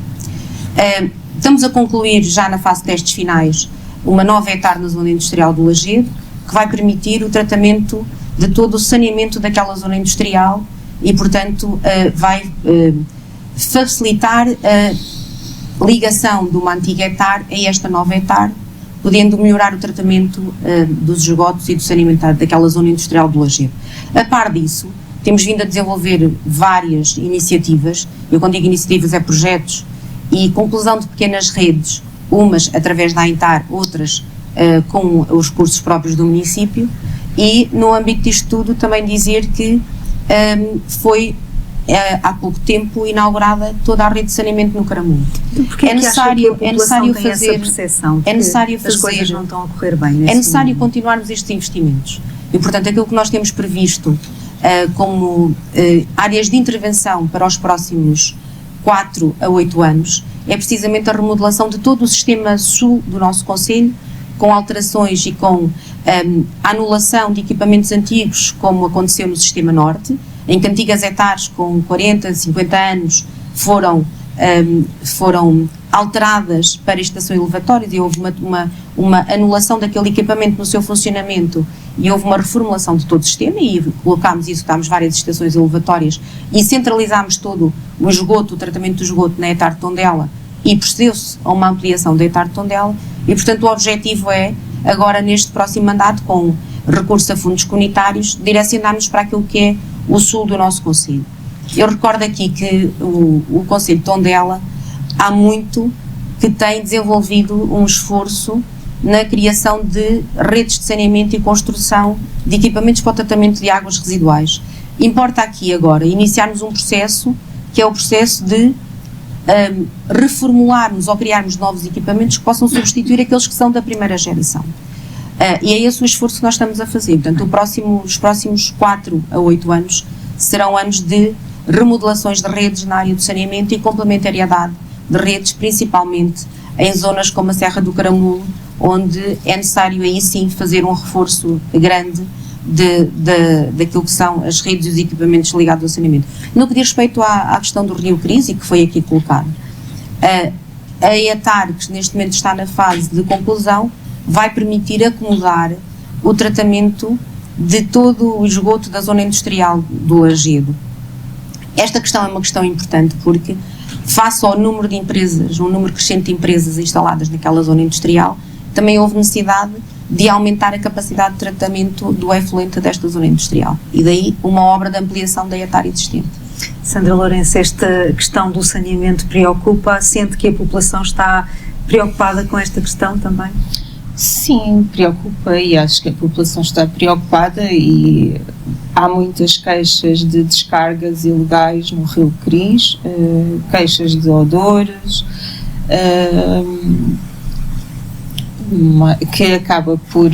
[SPEAKER 3] Estamos a concluir, já na fase de testes finais, uma nova hectare na zona industrial do Lagedo, que vai permitir o tratamento de todo o saneamento daquela zona industrial e, portanto, vai facilitar a ligação de uma antiga hectare a esta nova hectare, podendo melhorar o tratamento dos esgotos e do saneamento daquela zona industrial do Lagedo. A par disso, temos vindo a desenvolver várias iniciativas, eu quando digo iniciativas é projetos, e conclusão de pequenas redes, umas através da AINTAR, outras com os recursos próprios do município, e no âmbito disto tudo também dizer que foi há pouco tempo inaugurada toda a rede de saneamento no Caramulo.
[SPEAKER 2] É necessário fazer as coisas não estão a correr bem.
[SPEAKER 3] É necessário continuarmos estes investimentos e, portanto, aquilo que nós temos previsto como áreas de intervenção para os próximos 4 a 8 anos é precisamente a remodelação de todo o sistema sul do nosso concelho, com alterações e com a anulação de equipamentos antigos, como aconteceu no sistema norte, em que antigas hectares com 40, 50 anos foram alteradas para estação elevatória e houve uma anulação daquele equipamento no seu funcionamento e houve uma reformulação de todo o sistema e colocámos e executámos várias estações elevatórias e centralizámos todo o esgoto, o tratamento do esgoto na hectare de Tondela e procedeu-se a uma ampliação da hectare de Tondela e, portanto, o objetivo é, agora neste próximo mandato, com recurso a fundos comunitários, direcionarmos para aquilo que é o sul do nosso concelho. Eu recordo aqui que o concelho de Tondela há muito que tem desenvolvido um esforço na criação de redes de saneamento e construção de equipamentos para o tratamento de águas residuais. Importa aqui agora iniciarmos um processo que é o processo de reformularmos ou criarmos novos equipamentos que possam substituir aqueles que são da primeira geração. E é esse o esforço que nós estamos a fazer. Portanto, os próximos 4 a 8 anos serão anos de remodelações de redes na área do saneamento e complementariedade de redes, principalmente em zonas como a Serra do Caramulo, onde é necessário aí sim fazer um reforço grande daquilo que são as redes e os equipamentos ligados ao saneamento. No que diz respeito à questão do Rio Crise, que foi aqui colocado, a ETAR, que neste momento está na fase de conclusão, vai permitir acomodar o tratamento de todo o esgoto da zona industrial do Lagedo. Esta questão é uma questão importante porque, face ao número de empresas, um número crescente de empresas instaladas naquela zona industrial, também houve necessidade de aumentar a capacidade de tratamento do efluente desta zona industrial. E daí uma obra de ampliação da ETAR existente.
[SPEAKER 2] Sandra Lourenço, esta questão do saneamento preocupa? Sente que a população está preocupada com esta questão também?
[SPEAKER 5] Sim, preocupa e acho que a população está preocupada e há muitas queixas de descargas ilegais no Rio Cris, queixas de odores, que acaba por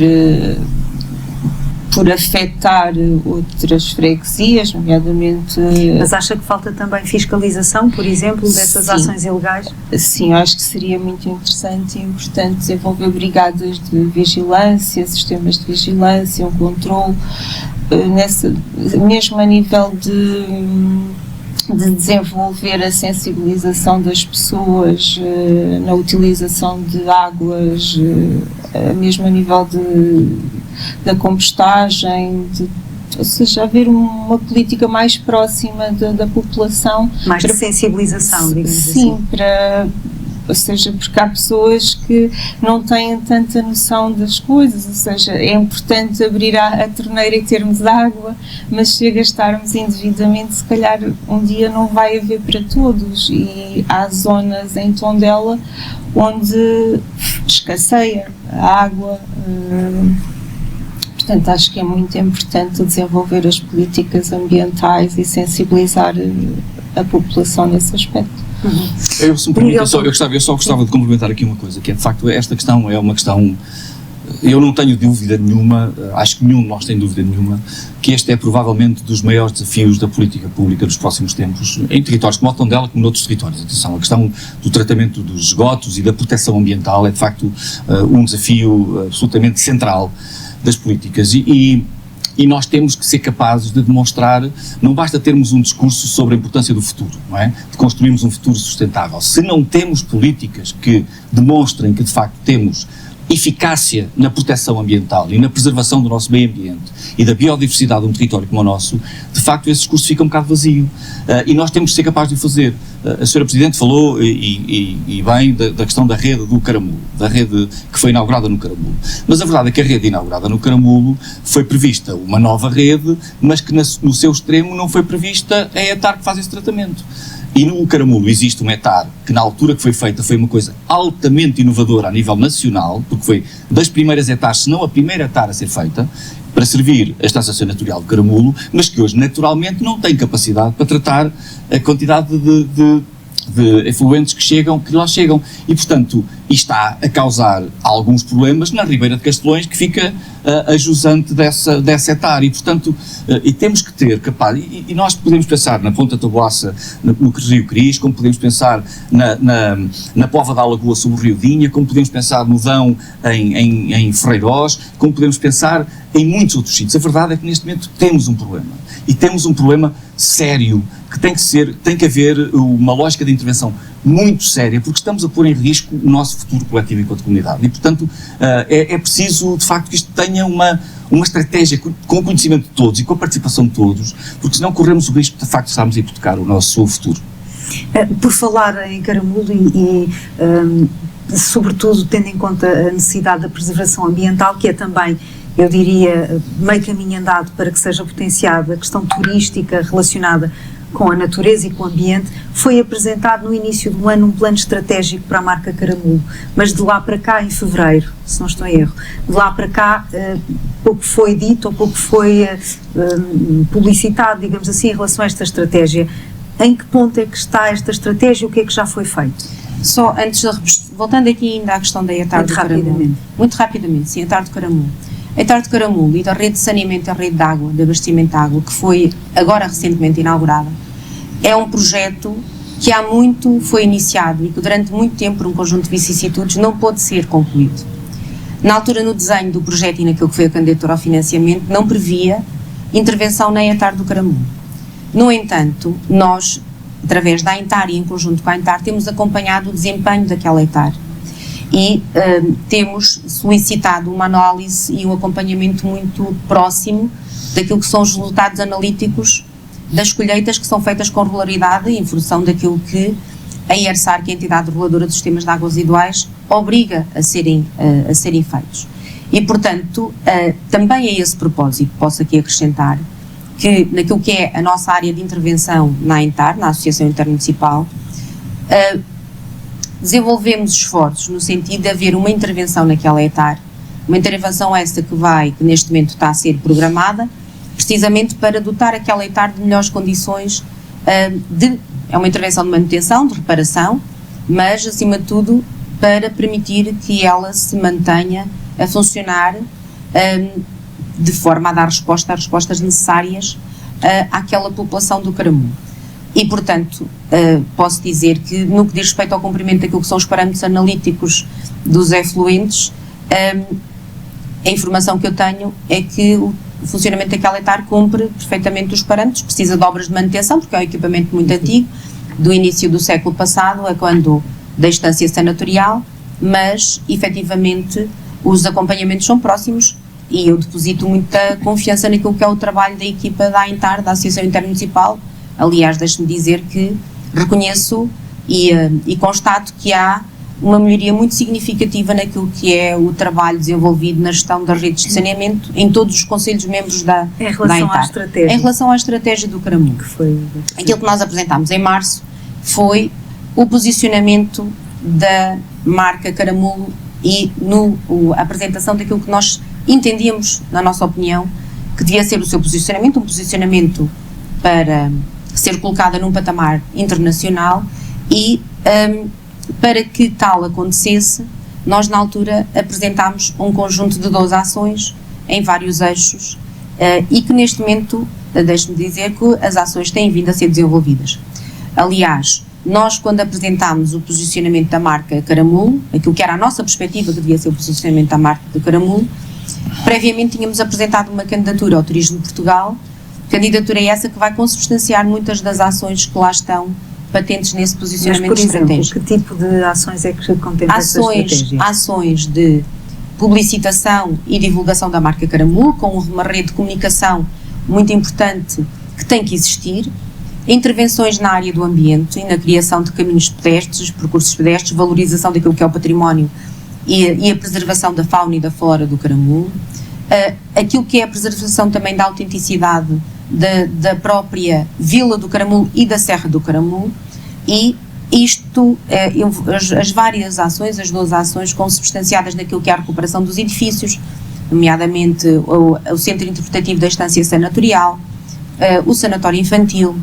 [SPEAKER 5] afetar outras freguesias, nomeadamente...
[SPEAKER 2] Mas acha que falta também fiscalização, por exemplo, dessas ações ilegais?
[SPEAKER 5] Sim, eu acho que seria muito interessante e importante desenvolver brigadas de vigilância, sistemas de vigilância, um controle, mesmo a nível de desenvolver a sensibilização das pessoas na utilização de águas, mesmo a nível da compostagem, de ou seja, haver uma política mais próxima da população.
[SPEAKER 2] Mais de sensibilização, digamos assim.
[SPEAKER 5] Sim, ou seja, porque há pessoas que não têm tanta noção das coisas, ou seja, é importante abrir a torneira e termos água, mas se a gastarmos indevidamente, se calhar um dia não vai haver para todos, e há zonas em Tondela onde escasseia a água. Portanto, acho que é muito importante desenvolver as políticas ambientais e sensibilizar a população nesse aspecto.
[SPEAKER 4] Eu só gostava de complementar aqui uma coisa, que é de facto esta questão é uma questão, eu não tenho dúvida nenhuma, acho que nenhum de nós tem dúvida nenhuma, que este é provavelmente dos maiores desafios da política pública dos próximos tempos, em territórios como o Tondela, como noutros territórios. Atenção, a questão do tratamento dos esgotos e da proteção ambiental é de facto um desafio absolutamente central das políticas e nós temos que ser capazes de demonstrar, não basta termos um discurso sobre a importância do futuro, não é? De construirmos um futuro sustentável. Se não temos políticas que demonstrem que de facto temos eficácia na proteção ambiental e na preservação do nosso meio ambiente e da biodiversidade de um território como o nosso, de facto esse discurso fica um bocado vazio e nós temos que ser capazes de o fazer. A Sra. Presidente falou e bem da questão da rede do Caramulo, da rede que foi inaugurada no Caramulo, mas a verdade é que a rede inaugurada no Caramulo foi prevista uma nova rede, mas que no seu extremo não foi prevista a ETAR que faz esse tratamento. E no Caramulo existe uma ETAR que na altura que foi feita foi uma coisa altamente inovadora a nível nacional, porque foi das primeiras ETARs, se não a primeira ETAR a ser feita, para servir a Estância Senatorial do Caramulo, mas que hoje naturalmente não tem capacidade para tratar a quantidade de efluentes que lá chegam e portanto está a causar alguns problemas na Ribeira de Castelões, que fica a jusante dessa ETAR e portanto e temos que ter capaz, e nós podemos pensar na Ponta Taboaça no Rio Cris, como podemos pensar na Póvoa da Lagoa sobre o Rio Dinha, como podemos pensar no Dão em Ferreirós, como podemos pensar em muitos outros sítios. A verdade é que neste momento temos um problema e temos um problema sério que tem que haver uma lógica de intervenção muito séria, porque estamos a pôr em risco o nosso futuro coletivo enquanto comunidade e portanto é preciso de facto que isto tenha uma estratégia com o conhecimento de todos e com a participação de todos, porque senão corremos o risco de facto de estarmos a hipotecar o nosso futuro.
[SPEAKER 2] Por falar em Caramulo e sobretudo tendo em conta a necessidade da preservação ambiental, que é também, eu diria, meio caminho andado para que seja potenciada a questão turística relacionada com a natureza e com o ambiente, foi apresentado no início do ano um plano estratégico para a marca Caramulo, mas de lá para cá, em fevereiro, se não estou em erro, de lá para cá pouco foi dito ou pouco foi publicitado, digamos assim, em relação a esta estratégia. Em que ponto é que está esta estratégia e o que é que já foi feito?
[SPEAKER 3] Só antes voltando aqui ainda à questão da ETAR do Caramulo. Muito rapidamente, sim, a ETAR do Caramulo. A ETAR do Caramulo e da rede de saneamento e a rede de água, de abastecimento de água, que foi agora recentemente inaugurada, é um projeto que há muito foi iniciado e que durante muito tempo, por um conjunto de vicissitudes, não pôde ser concluído. Na altura, no desenho do projeto e naquilo que foi a candidatura ao financiamento, não previa intervenção na ETAR do Caramulo. No entanto, nós, através da ENTAR e em conjunto com a ENTAR, temos acompanhado o desempenho daquela ETAR e temos solicitado uma análise e um acompanhamento muito próximo daquilo que são os resultados analíticos das colheitas que são feitas com regularidade em função daquilo que a ERSAR, que é a entidade reguladora dos sistemas de águas residuais, obriga a serem feitos. E, portanto, também a esse propósito, posso aqui acrescentar que naquilo que é a nossa área de intervenção na ENTAR, na Associação Intermunicipal, desenvolvemos esforços no sentido de haver uma intervenção naquela ETAR, uma intervenção essa que neste momento está a ser programada, precisamente para dotar aquela ETAR de melhores condições é uma intervenção de manutenção, de reparação, mas acima de tudo para permitir que ela se mantenha a funcionar de forma a dar resposta às respostas necessárias àquela população do Caramulo. E, portanto, posso dizer que no que diz respeito ao cumprimento daquilo que são os parâmetros analíticos dos efluentes, a informação que eu tenho é que o funcionamento daquela ETAR cumpre perfeitamente os parâmetros, precisa de obras de manutenção, porque é um equipamento muito antigo, do início do século passado, a quando da Estância Senatorial, mas, efetivamente, os acompanhamentos são próximos e eu deposito muita confiança naquilo que é o trabalho da equipa da AINTAR, da Associação Intermunicipal. Aliás, deixe-me dizer que reconheço e constato que há uma melhoria muito significativa naquilo que é o trabalho desenvolvido na gestão das redes de saneamento em todos os conselhos membros da AINTAR. Em relação à estratégia do Caramulo, aquilo que nós apresentámos em março foi o posicionamento da marca Caramulo e a apresentação daquilo que nós entendíamos, na nossa opinião, que devia ser o seu posicionamento, um posicionamento para ser colocada num patamar internacional e para que tal acontecesse, nós na altura apresentámos um conjunto de 12 ações em vários eixos e que neste momento, deixe-me dizer que as ações têm vindo a ser desenvolvidas. Aliás, nós quando apresentámos o posicionamento da marca Caramulo, aquilo que era a nossa perspectiva que devia ser o posicionamento da marca de Caramulo, previamente tínhamos apresentado uma candidatura ao Turismo de Portugal, candidatura essa que vai consubstanciar muitas das ações que lá estão patentes nesse posicionamento estratégico.
[SPEAKER 2] Mas, por exemplo, que tipo de ações é que contempla essa estratégia?
[SPEAKER 3] Ações de publicitação e divulgação da marca Caramulo, com uma rede de comunicação muito importante que tem que existir, intervenções na área do ambiente e na criação de caminhos pedestres, percursos pedestres, valorização daquilo que é o património e a preservação da fauna e da flora do Caramulo, aquilo que é a preservação também da autenticidade da própria Vila do Caramulo e da Serra do Caramulo, e isto, as várias ações, as 12 ações consubstanciadas naquilo que é a recuperação dos edifícios, nomeadamente o Centro Interpretativo da Estância Sanatorial, o Sanatório Infantil,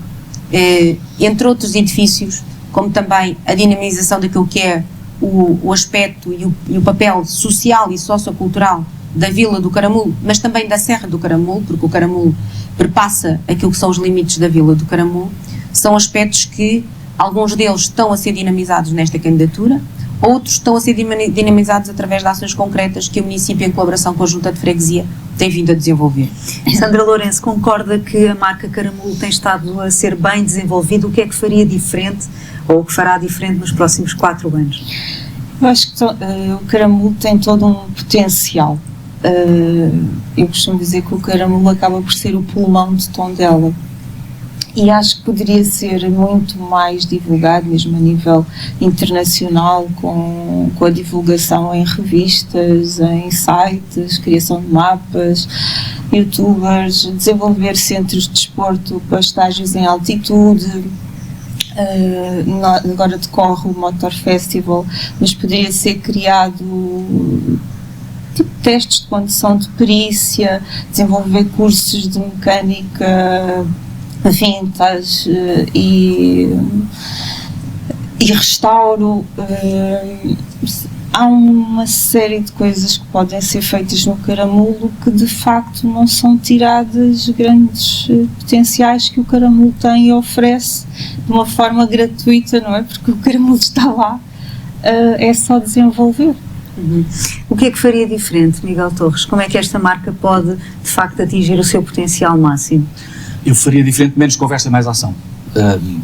[SPEAKER 3] entre outros edifícios, como também a dinamização daquilo que é o aspecto e o papel social e sociocultural da Vila do Caramulo, mas também da Serra do Caramulo, porque o Caramulo perpassa aquilo que são os limites da Vila do Caramulo, são aspectos que alguns deles estão a ser dinamizados nesta candidatura, outros estão a ser dinamizados através de ações concretas que o município, em colaboração com a Junta de Freguesia, tem vindo a desenvolver.
[SPEAKER 2] Sandra Lourenço, concorda que a marca Caramulo tem estado a ser bem desenvolvida? O que é que faria diferente ou o que fará diferente nos próximos 4 anos?
[SPEAKER 5] Eu acho que o Caramulo tem todo um potencial. Eu costumo dizer que o Caramulo acaba por ser o pulmão de Tondela e acho que poderia ser muito mais divulgado, mesmo a nível internacional, com a divulgação em revistas, em sites, criação de mapas, youtubers, desenvolver centros de desporto para estágios em altitude. Agora decorre o Motor Festival, mas poderia ser criado tipo testes de condução de perícia, desenvolver cursos de mecânica vintage e restauro. Há uma série de coisas que podem ser feitas no Caramulo que de facto não são tiradas grandes potenciais que o Caramulo tem e oferece de uma forma gratuita, não é? Porque o Caramulo está lá, é só desenvolver.
[SPEAKER 2] O que é que faria diferente, Miguel Torres? Como é que esta marca pode de facto atingir o seu potencial máximo?
[SPEAKER 4] Eu faria diferente, menos conversa e mais ação.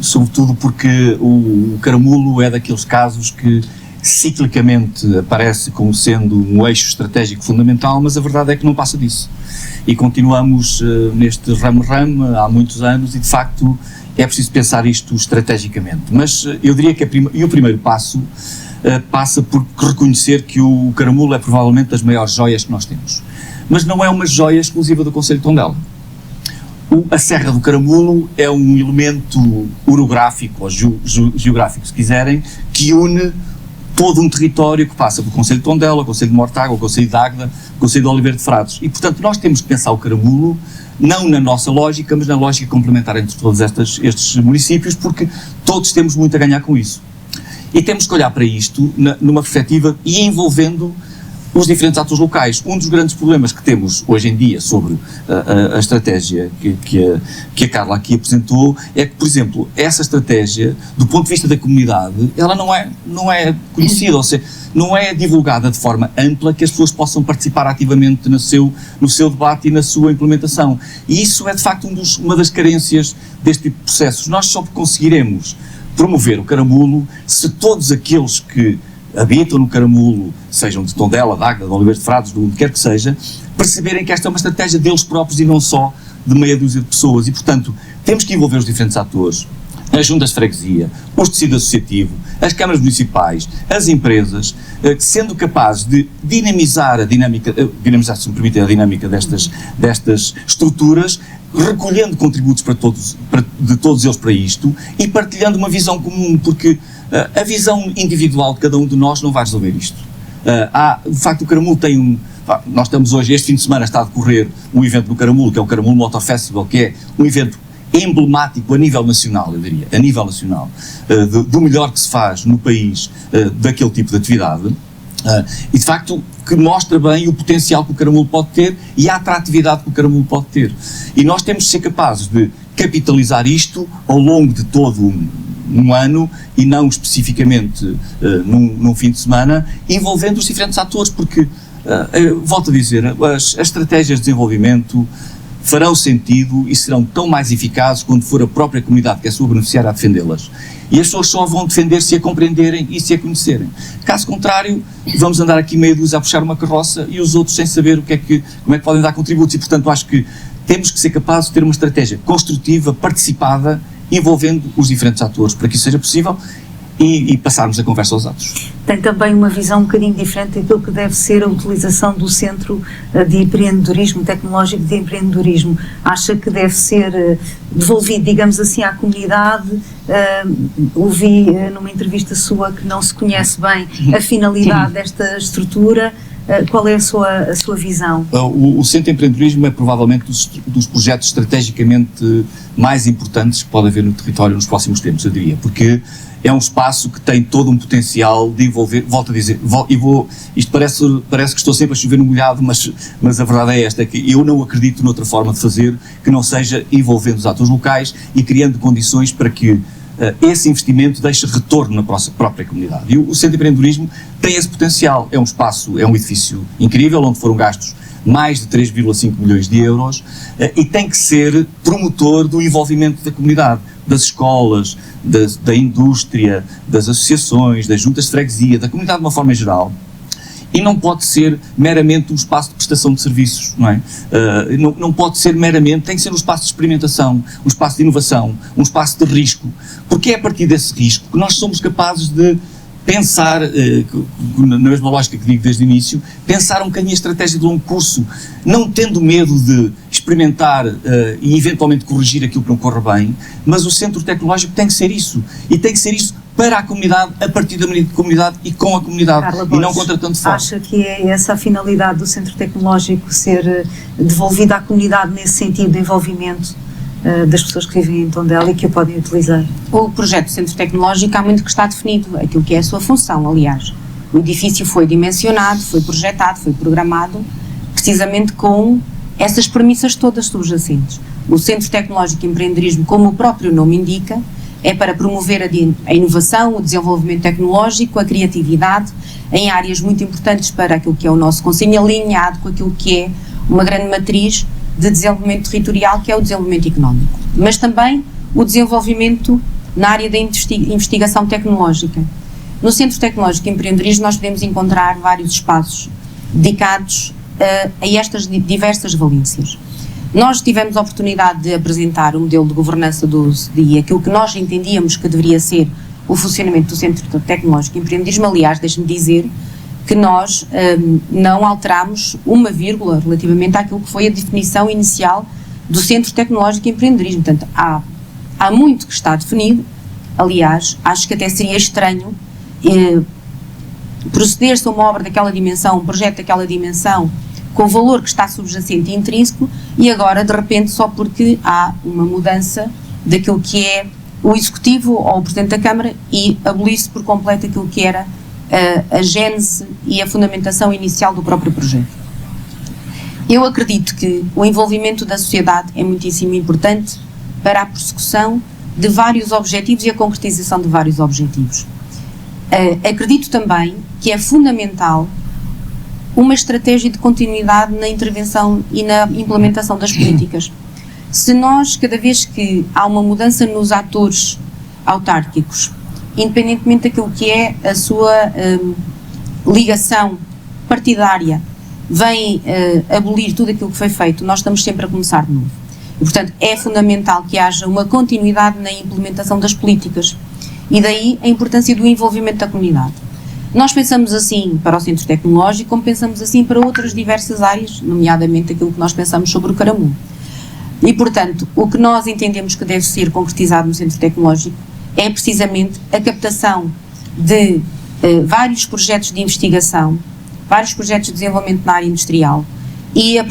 [SPEAKER 4] Sobretudo porque o Caramulo é daqueles casos que ciclicamente aparece como sendo um eixo estratégico fundamental, mas a verdade é que não passa disso. E continuamos neste ramo-ramo há muitos anos e de facto é preciso pensar isto estrategicamente. Mas eu diria que o primeiro passo passa por reconhecer que o Caramulo é provavelmente das maiores joias que nós temos. Mas não é uma joia exclusiva do Concelho de Tondela. A Serra do Caramulo é um elemento orográfico ou geográfico, se quiserem, que une todo um território que passa pelo Concelho de Tondela, o Concelho de Mortágua, o Concelho de Águeda, o Concelho de Oliveira de Frades. E, portanto, nós temos que pensar o Caramulo não na nossa lógica, mas na lógica complementar entre todos estes municípios, porque todos temos muito a ganhar com isso. E temos que olhar para isto numa perspectiva e envolvendo os diferentes atores locais. Um dos grandes problemas que temos hoje em dia sobre a estratégia que a Carla aqui apresentou é que, por exemplo, essa estratégia, do ponto de vista da comunidade, ela não é conhecida, ou seja, não é divulgada de forma ampla que as pessoas possam participar ativamente no seu debate e na sua implementação. E isso é, de facto, uma das carências deste tipo de processos. Nós só conseguiremos promover o Caramulo se todos aqueles que habitam no Caramulo, sejam de Tondela, de Águeda, de Oliveira de Frades, de onde quer que seja, perceberem que esta é uma estratégia deles próprios e não só de meia dúzia de pessoas. E, portanto, temos que envolver os diferentes atores, as juntas de freguesia, os tecidos associativos, as câmaras municipais, as empresas, sendo capazes de dinamizar a dinâmica, se me permite, a dinâmica destas estruturas, recolhendo contributos de todos eles para isto e partilhando uma visão comum, porque a visão individual de cada um de nós não vai resolver isto. De facto, o Caramulo tem nós estamos hoje, este fim de semana está a decorrer um evento no Caramulo, que é o Caramulo Motor Festival, que é um evento emblemático a nível nacional, eu diria, a nível nacional, do melhor que se faz no país daquele tipo de atividade, e de facto que mostra bem o potencial que o Caramulo pode ter e a atratividade que o Caramulo pode ter. E nós temos de ser capazes de capitalizar isto ao longo de todo um ano e não especificamente num fim de semana, envolvendo os diferentes atores, porque, volto a dizer, as estratégias de desenvolvimento farão sentido e serão tão mais eficazes quando for a própria comunidade, que é a sua beneficiária, a defendê-las. E as pessoas só vão defender se a compreenderem e se a conhecerem. Caso contrário, vamos andar aqui meia dúzia a puxar uma carroça e os outros sem saber como é que podem dar contributos. E, portanto, acho que temos que ser capazes de ter uma estratégia construtiva, participada, envolvendo os diferentes atores, para que isso seja possível e passarmos a conversa aos atos.
[SPEAKER 2] Tem também uma visão um bocadinho diferente daquilo que deve ser a utilização do Centro de Empreendedorismo, Tecnológico de Empreendedorismo. Acha que deve ser devolvido, digamos assim, à comunidade? Ouvi numa entrevista sua que não se conhece bem a finalidade desta estrutura. Qual é a sua visão?
[SPEAKER 4] O Centro de Empreendedorismo é provavelmente dos projetos estrategicamente mais importantes que pode haver no território nos próximos tempos, eu diria, porque é um espaço que tem todo um potencial de envolver, volto a dizer, isto parece que estou sempre a chover no molhado, mas a verdade é esta, é que eu não acredito noutra forma de fazer que não seja envolvendo os atores locais e criando condições para que esse investimento deixe retorno na própria comunidade. E o Centro de Empreendedorismo tem esse potencial, é um espaço, é um edifício incrível, onde foram gastos mais de 3,5 milhões de euros e tem que ser promotor do envolvimento da comunidade, das escolas, da indústria, das associações, das juntas de freguesia, da comunidade de uma forma geral. E não pode ser meramente um espaço de prestação de serviços, não é? Não pode ser meramente, tem que ser um espaço de experimentação, um espaço de inovação, um espaço de risco, porque é a partir desse risco que nós somos capazes de pensar, na mesma lógica que digo desde o início, pensar um bocadinho a estratégia de longo curso, não tendo medo de experimentar e eventualmente corrigir aquilo que não corre bem, mas o centro tecnológico tem que ser isso, e tem que ser isso para a comunidade, a partir da comunidade e com a comunidade,
[SPEAKER 2] Carla
[SPEAKER 4] e não contra tanto fora.
[SPEAKER 2] Acha que é essa a finalidade do centro tecnológico, ser devolvido à comunidade nesse sentido de envolvimento das pessoas que vivem em Tondela e que o podem utilizar?
[SPEAKER 3] O projeto do Centro Tecnológico há muito que está definido, aquilo que é a sua função, aliás. O edifício foi dimensionado, foi projetado, foi programado, precisamente com essas premissas todas subjacentes. O Centro Tecnológico de Empreendedorismo, como o próprio nome indica, é para promover a inovação, o desenvolvimento tecnológico, a criatividade, em áreas muito importantes para aquilo que é o nosso conselho, alinhado com aquilo que é uma grande matriz de desenvolvimento territorial, que é o desenvolvimento económico. Mas também o desenvolvimento na área da investigação tecnológica. No Centro Tecnológico de Empreendedorismo nós podemos encontrar vários espaços dedicados a estas diversas valências. Nós tivemos a oportunidade de apresentar o modelo de governança do CDI, aquilo que nós entendíamos que deveria ser o funcionamento do Centro Tecnológico de Empreendedorismo. Aliás, deixe-me dizer que nós não alterámos uma vírgula relativamente àquilo que foi a definição inicial do Centro Tecnológico de Empreendedorismo. Portanto, há muito que está definido. Aliás, acho que até seria estranho proceder-se a uma obra daquela dimensão, um projeto daquela dimensão, com o valor que está subjacente e intrínseco, e agora, de repente, só porque há uma mudança daquilo que é o Executivo ou o Presidente da Câmara, e abolir-se por completo aquilo que era a gênese e a fundamentação inicial do próprio projeto. Eu acredito que o envolvimento da sociedade é muitíssimo importante para a persecução de vários objetivos e a concretização de vários objetivos. Acredito também que é fundamental uma estratégia de continuidade na intervenção e na implementação das políticas. Se nós, cada vez que há uma mudança nos atores autárquicos, independentemente daquilo que é a sua ligação partidária, vem abolir tudo aquilo que foi feito, nós estamos sempre a começar de novo. E, portanto, é fundamental que haja uma continuidade na implementação das políticas. E daí a importância do envolvimento da comunidade. Nós pensamos assim para o Centro Tecnológico, como pensamos assim para outras diversas áreas, nomeadamente aquilo que nós pensamos sobre o Caramulo. E, portanto, o que nós entendemos que deve ser concretizado no Centro Tecnológico é precisamente a captação de vários projetos de investigação, vários projetos de desenvolvimento na área industrial. E, a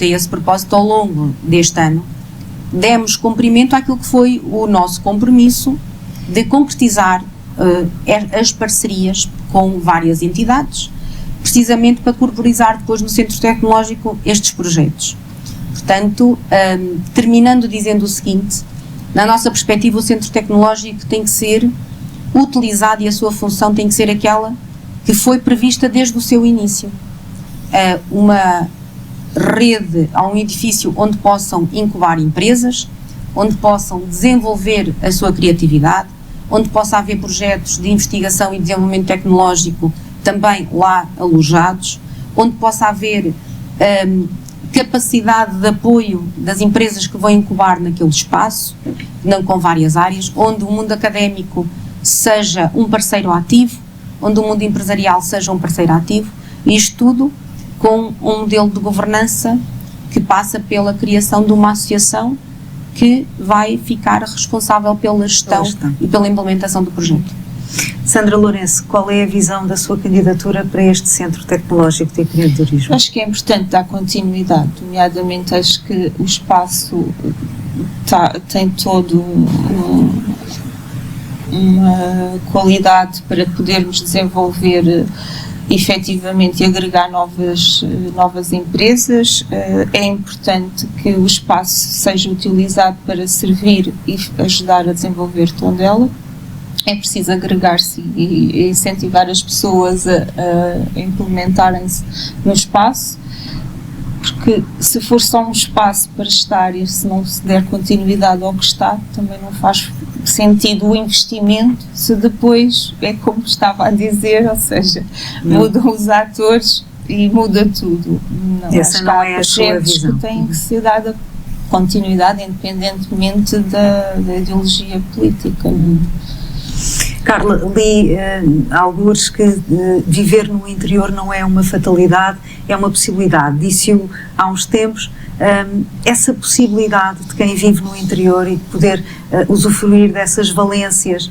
[SPEAKER 3] esse propósito, ao longo deste ano, demos cumprimento àquilo que foi o nosso compromisso de concretizar as parcerias com várias entidades, precisamente para corporizar depois no Centro Tecnológico estes projetos. Portanto, terminando dizendo o seguinte, na nossa perspectiva o Centro Tecnológico tem que ser utilizado e a sua função tem que ser aquela que foi prevista desde o seu início. Uma rede, a um edifício onde possam incubar empresas, onde possam desenvolver a sua criatividade, onde possa haver projetos de investigação e desenvolvimento tecnológico também lá alojados, onde possa haver capacidade de apoio das empresas que vão incubar naquele espaço, não com várias áreas, onde o mundo académico seja um parceiro ativo, onde o mundo empresarial seja um parceiro ativo, e isto tudo com um modelo de governança que passa pela criação de uma associação que vai ficar responsável pela gestão e pela implementação do projeto.
[SPEAKER 2] Sandra Lourenço, qual é a visão da sua candidatura para este Centro Tecnológico de Empreendedorismo?
[SPEAKER 5] Acho que é importante dar continuidade, nomeadamente acho que o espaço tem todo uma qualidade para podermos desenvolver efetivamente e agregar novas empresas. É importante que o espaço seja utilizado para servir e ajudar a desenvolver Tondela. É preciso agregar-se e incentivar as pessoas a implementarem-se no espaço, porque se for só um espaço para estar e se não se der continuidade ao que está, também não faz sentido o investimento, se depois é como estava a dizer, ou seja, mudam os atores e muda tudo.
[SPEAKER 2] Essa não é a sua visão.
[SPEAKER 5] Que tem que ser dada continuidade independentemente da ideologia política.
[SPEAKER 2] Carla, li alguns que viver no interior não é uma fatalidade, é uma possibilidade. Disse-o há uns tempos, essa possibilidade de quem vive no interior e de poder usufruir dessas valências,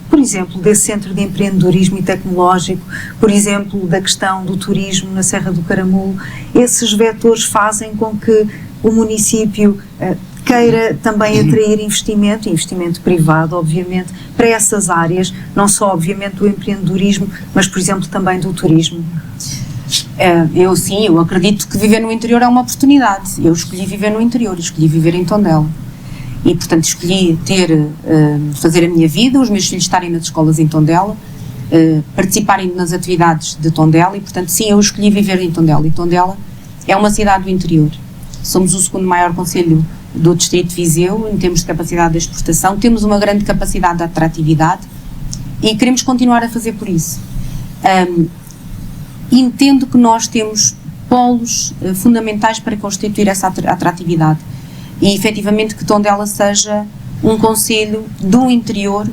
[SPEAKER 2] por exemplo, desse centro de empreendedorismo e tecnológico, por exemplo, da questão do turismo na Serra do Caramulo, esses vetores fazem com que o município queira também atrair investimento privado, obviamente, para essas áreas, não só, obviamente, do empreendedorismo, mas, por exemplo, também do turismo.
[SPEAKER 3] Eu acredito que viver no interior é uma oportunidade. Eu escolhi viver no interior, escolhi viver em Tondela. E, portanto, escolhi fazer a minha vida, os meus filhos estarem nas escolas em Tondela, participarem nas atividades de Tondela e, portanto, sim, eu escolhi viver em Tondela. E Tondela é uma cidade do interior. Somos o segundo maior concelho do distrito de Viseu, em termos de capacidade de exportação, temos uma grande capacidade de atratividade e queremos continuar a fazer por isso. Entendo que nós temos polos fundamentais para constituir essa atratividade e, efetivamente, que Tondela seja um concelho do interior,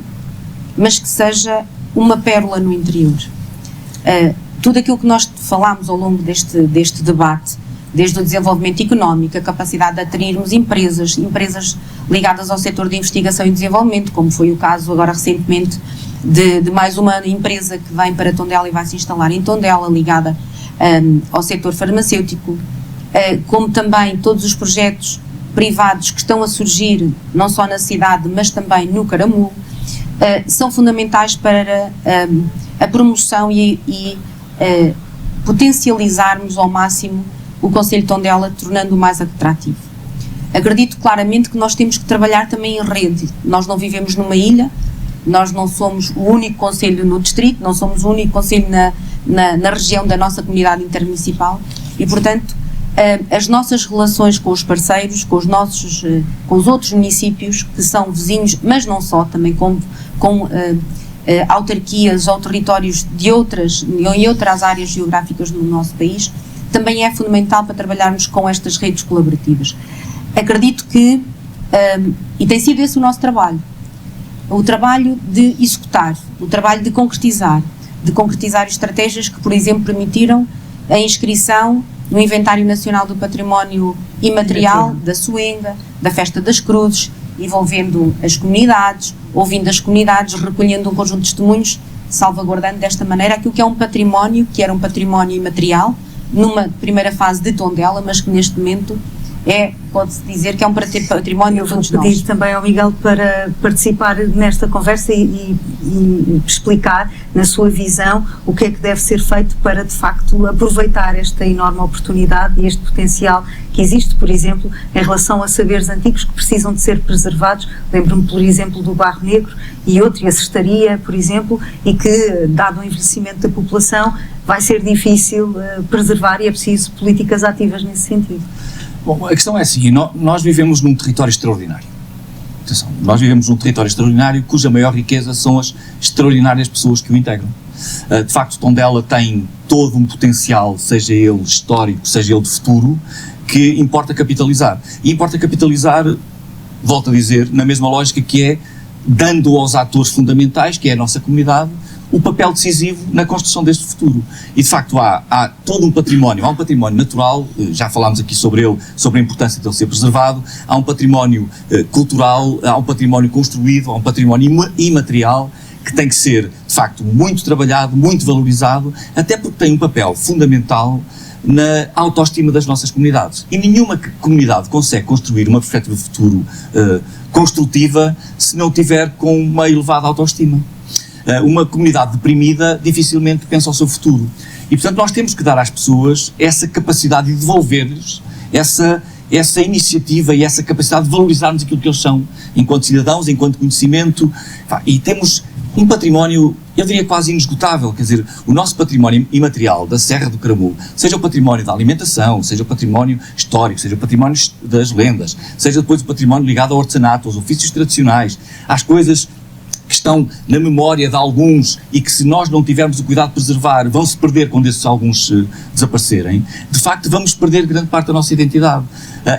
[SPEAKER 3] mas que seja uma pérola no interior. Tudo aquilo que nós falámos ao longo deste debate, desde o desenvolvimento económico, a capacidade de atrairmos empresas ligadas ao setor de investigação e desenvolvimento, como foi o caso agora recentemente de mais uma empresa que vem para Tondela e vai se instalar em Tondela, ligada ao setor farmacêutico, como também todos os projetos privados que estão a surgir, não só na cidade, mas também no Caramulo, são fundamentais para a promoção e potencializarmos ao máximo o concelho de Tondela, tornando-o mais atrativo. Acredito claramente que nós temos que trabalhar também em rede. Nós não vivemos numa ilha, nós não somos o único concelho no distrito, não somos o único concelho na região da nossa comunidade intermunicipal e, portanto, as nossas relações com os parceiros, com os outros municípios que são vizinhos, mas não só, também com autarquias ou territórios em outras áreas geográficas do nosso país, também é fundamental para trabalharmos com estas redes colaborativas. Acredito que, e tem sido esse o nosso trabalho, o trabalho de executar, o trabalho de concretizar estratégias que, por exemplo, permitiram a inscrição no Inventário Nacional do Património Imaterial da Soenga, da Festa das Cruzes, envolvendo as comunidades, ouvindo as comunidades, recolhendo um conjunto de testemunhos, salvaguardando desta maneira aquilo que é um património, que era um património imaterial, numa primeira fase de Tondela, mas que neste momento pode-se dizer que é um património de todos nós.
[SPEAKER 2] Eu vou pedir também ao Miguel para participar nesta conversa e explicar, na sua visão, o que é que deve ser feito para, de facto, aproveitar esta enorme oportunidade e este potencial que existe, por exemplo, em relação a saberes antigos que precisam de ser preservados. Lembro-me, por exemplo, do Barro Negro e a cestaria, por exemplo, e que, dado o envelhecimento da população, vai ser difícil preservar e é preciso políticas ativas nesse sentido.
[SPEAKER 4] Bom, a questão é assim, nós vivemos num território extraordinário. Atenção, nós vivemos num território extraordinário cuja maior riqueza são as extraordinárias pessoas que o integram. De facto, Tondela tem todo um potencial, seja ele histórico, seja ele de futuro, que importa capitalizar. E importa capitalizar, volto a dizer, na mesma lógica que é dando aos atores fundamentais, que é a nossa comunidade, o papel decisivo na construção deste futuro. E de facto há todo um património, há um património natural, já falámos aqui sobre ele, sobre a importância de ele ser preservado, há um património cultural, há um património construído, há um património imaterial que tem que ser de facto muito trabalhado, muito valorizado, até porque tem um papel fundamental na autoestima das nossas comunidades. E nenhuma comunidade consegue construir uma perspectiva de futuro construtiva se não tiver com uma elevada autoestima. Uma comunidade deprimida dificilmente pensa ao seu futuro. E, portanto, nós temos que dar às pessoas essa capacidade de devolver-lhes essa iniciativa e essa capacidade de valorizarmos aquilo que eles são, enquanto cidadãos, enquanto conhecimento. E temos um património, eu diria quase inesgotável, quer dizer, o nosso património imaterial da Serra do Caramulo, seja o património da alimentação, seja o património histórico, seja o património das lendas, seja depois o património ligado ao artesanato, aos ofícios tradicionais, às coisas que estão na memória de alguns e que, se nós não tivermos o cuidado de preservar, vão se perder quando esses alguns desaparecerem, de facto vamos perder grande parte da nossa identidade.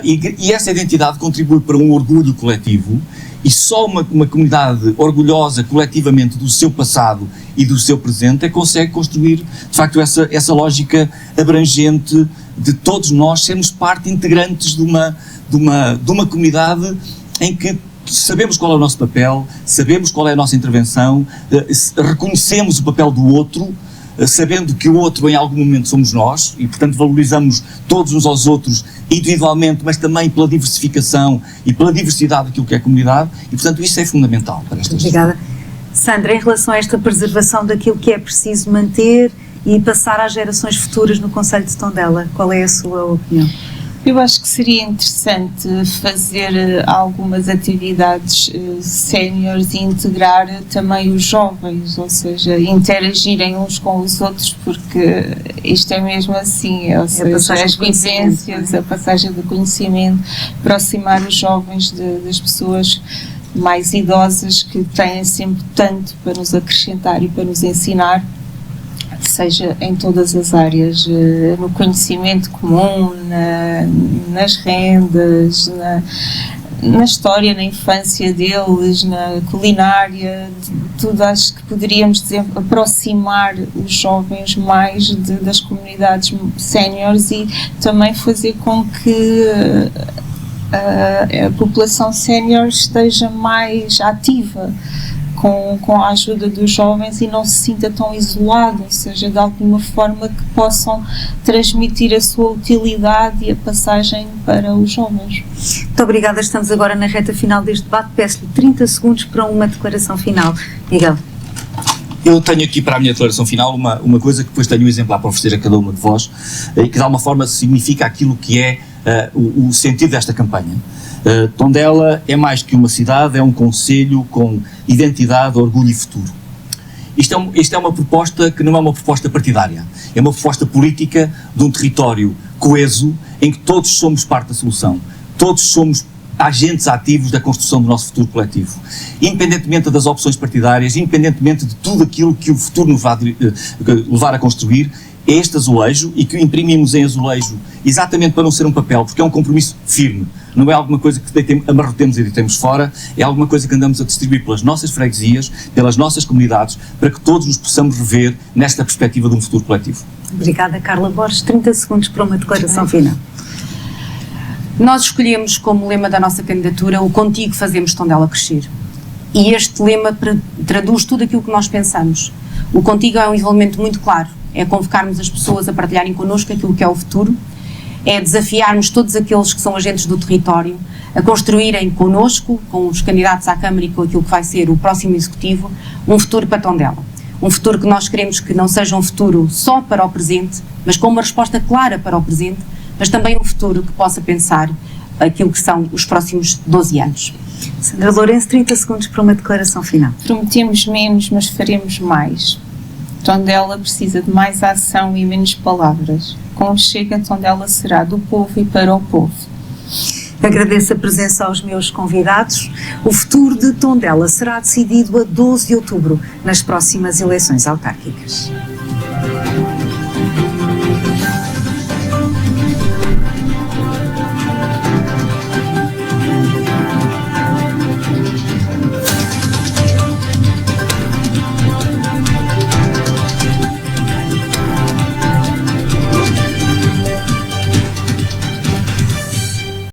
[SPEAKER 4] E essa identidade contribui para um orgulho coletivo, e só uma comunidade orgulhosa coletivamente do seu passado e do seu presente é que consegue construir, de facto, essa lógica abrangente de todos nós sermos parte integrantes de uma comunidade em que sabemos qual é o nosso papel, sabemos qual é a nossa intervenção, reconhecemos o papel do outro, sabendo que o outro em algum momento somos nós e, portanto, valorizamos todos uns aos outros individualmente, mas também pela diversificação e pela diversidade daquilo que é a comunidade e, portanto, isso é fundamental para estas.
[SPEAKER 2] Obrigada. Sandra, em relação a esta preservação daquilo que é preciso manter e passar às gerações futuras no Concelho de Tondela, qual é a sua opinião?
[SPEAKER 5] Eu acho que seria interessante fazer algumas atividades séniores e integrar também os jovens, ou seja, interagirem uns com os outros, porque isto é mesmo assim, ou seja, as vivências, a passagem do conhecimento, aproximar os jovens das pessoas mais idosas que têm sempre tanto para nos acrescentar e para nos ensinar, seja em todas as áreas, no conhecimento comum, nas rendas, na história, na infância deles, na culinária, tudo. Acho que poderíamos aproximar os jovens mais das comunidades séniores e também fazer com que a população sénior esteja mais ativa com a ajuda dos jovens e não se sinta tão isolado, ou seja, de alguma forma que possam transmitir a sua utilidade e a passagem para os jovens.
[SPEAKER 2] Muito obrigada, estamos agora na reta final deste debate, peço-lhe 30 segundos para uma declaração final. Miguel.
[SPEAKER 4] Eu tenho aqui para a minha declaração final uma coisa que depois tenho um exemplar para oferecer a cada uma de vós e que de alguma forma significa aquilo que é o sentido desta campanha. Tondela é mais que uma cidade, é um concelho com identidade, orgulho e futuro. Isto é uma proposta que não é uma proposta partidária, é uma proposta política de um território coeso em que todos somos parte da solução, todos somos agentes ativos da construção do nosso futuro coletivo, independentemente das opções partidárias, independentemente de tudo aquilo que o futuro nos vai levar a construir. é este azulejo e que o imprimimos em azulejo exatamente para não ser um papel, porque é um compromisso firme. Não é alguma coisa que amarrotemos e deitemos fora, é alguma coisa que andamos a distribuir pelas nossas freguesias, pelas nossas comunidades, para que todos nos possamos rever nesta perspectiva de um futuro coletivo.
[SPEAKER 2] Obrigada, Carla Borges. 30 segundos para uma declaração final.
[SPEAKER 3] Nós escolhemos como lema da nossa candidatura o Contigo Fazemos Tondela Crescer. E este lema traduz tudo aquilo que nós pensamos. O Contigo é um envolvimento muito claro, é convocarmos as pessoas a partilharem connosco aquilo que é o futuro, é desafiarmos todos aqueles que são agentes do território a construírem connosco, com os candidatos à Câmara e com aquilo que vai ser o próximo Executivo, um futuro para Tondela. Um futuro que nós queremos que não seja um futuro só para o presente, mas com uma resposta clara para o presente, mas também um futuro que possa pensar aquilo que são os próximos 12 anos.
[SPEAKER 2] Sandra Lourenço, 30 segundos para uma declaração final.
[SPEAKER 5] Prometemos menos, mas faremos mais. Tondela precisa de mais ação e menos palavras. Com o Chega, Tondela será do povo e para o povo.
[SPEAKER 2] Agradeço a presença aos meus convidados. O futuro de Tondela será decidido a 12 de outubro, nas próximas eleições autárquicas.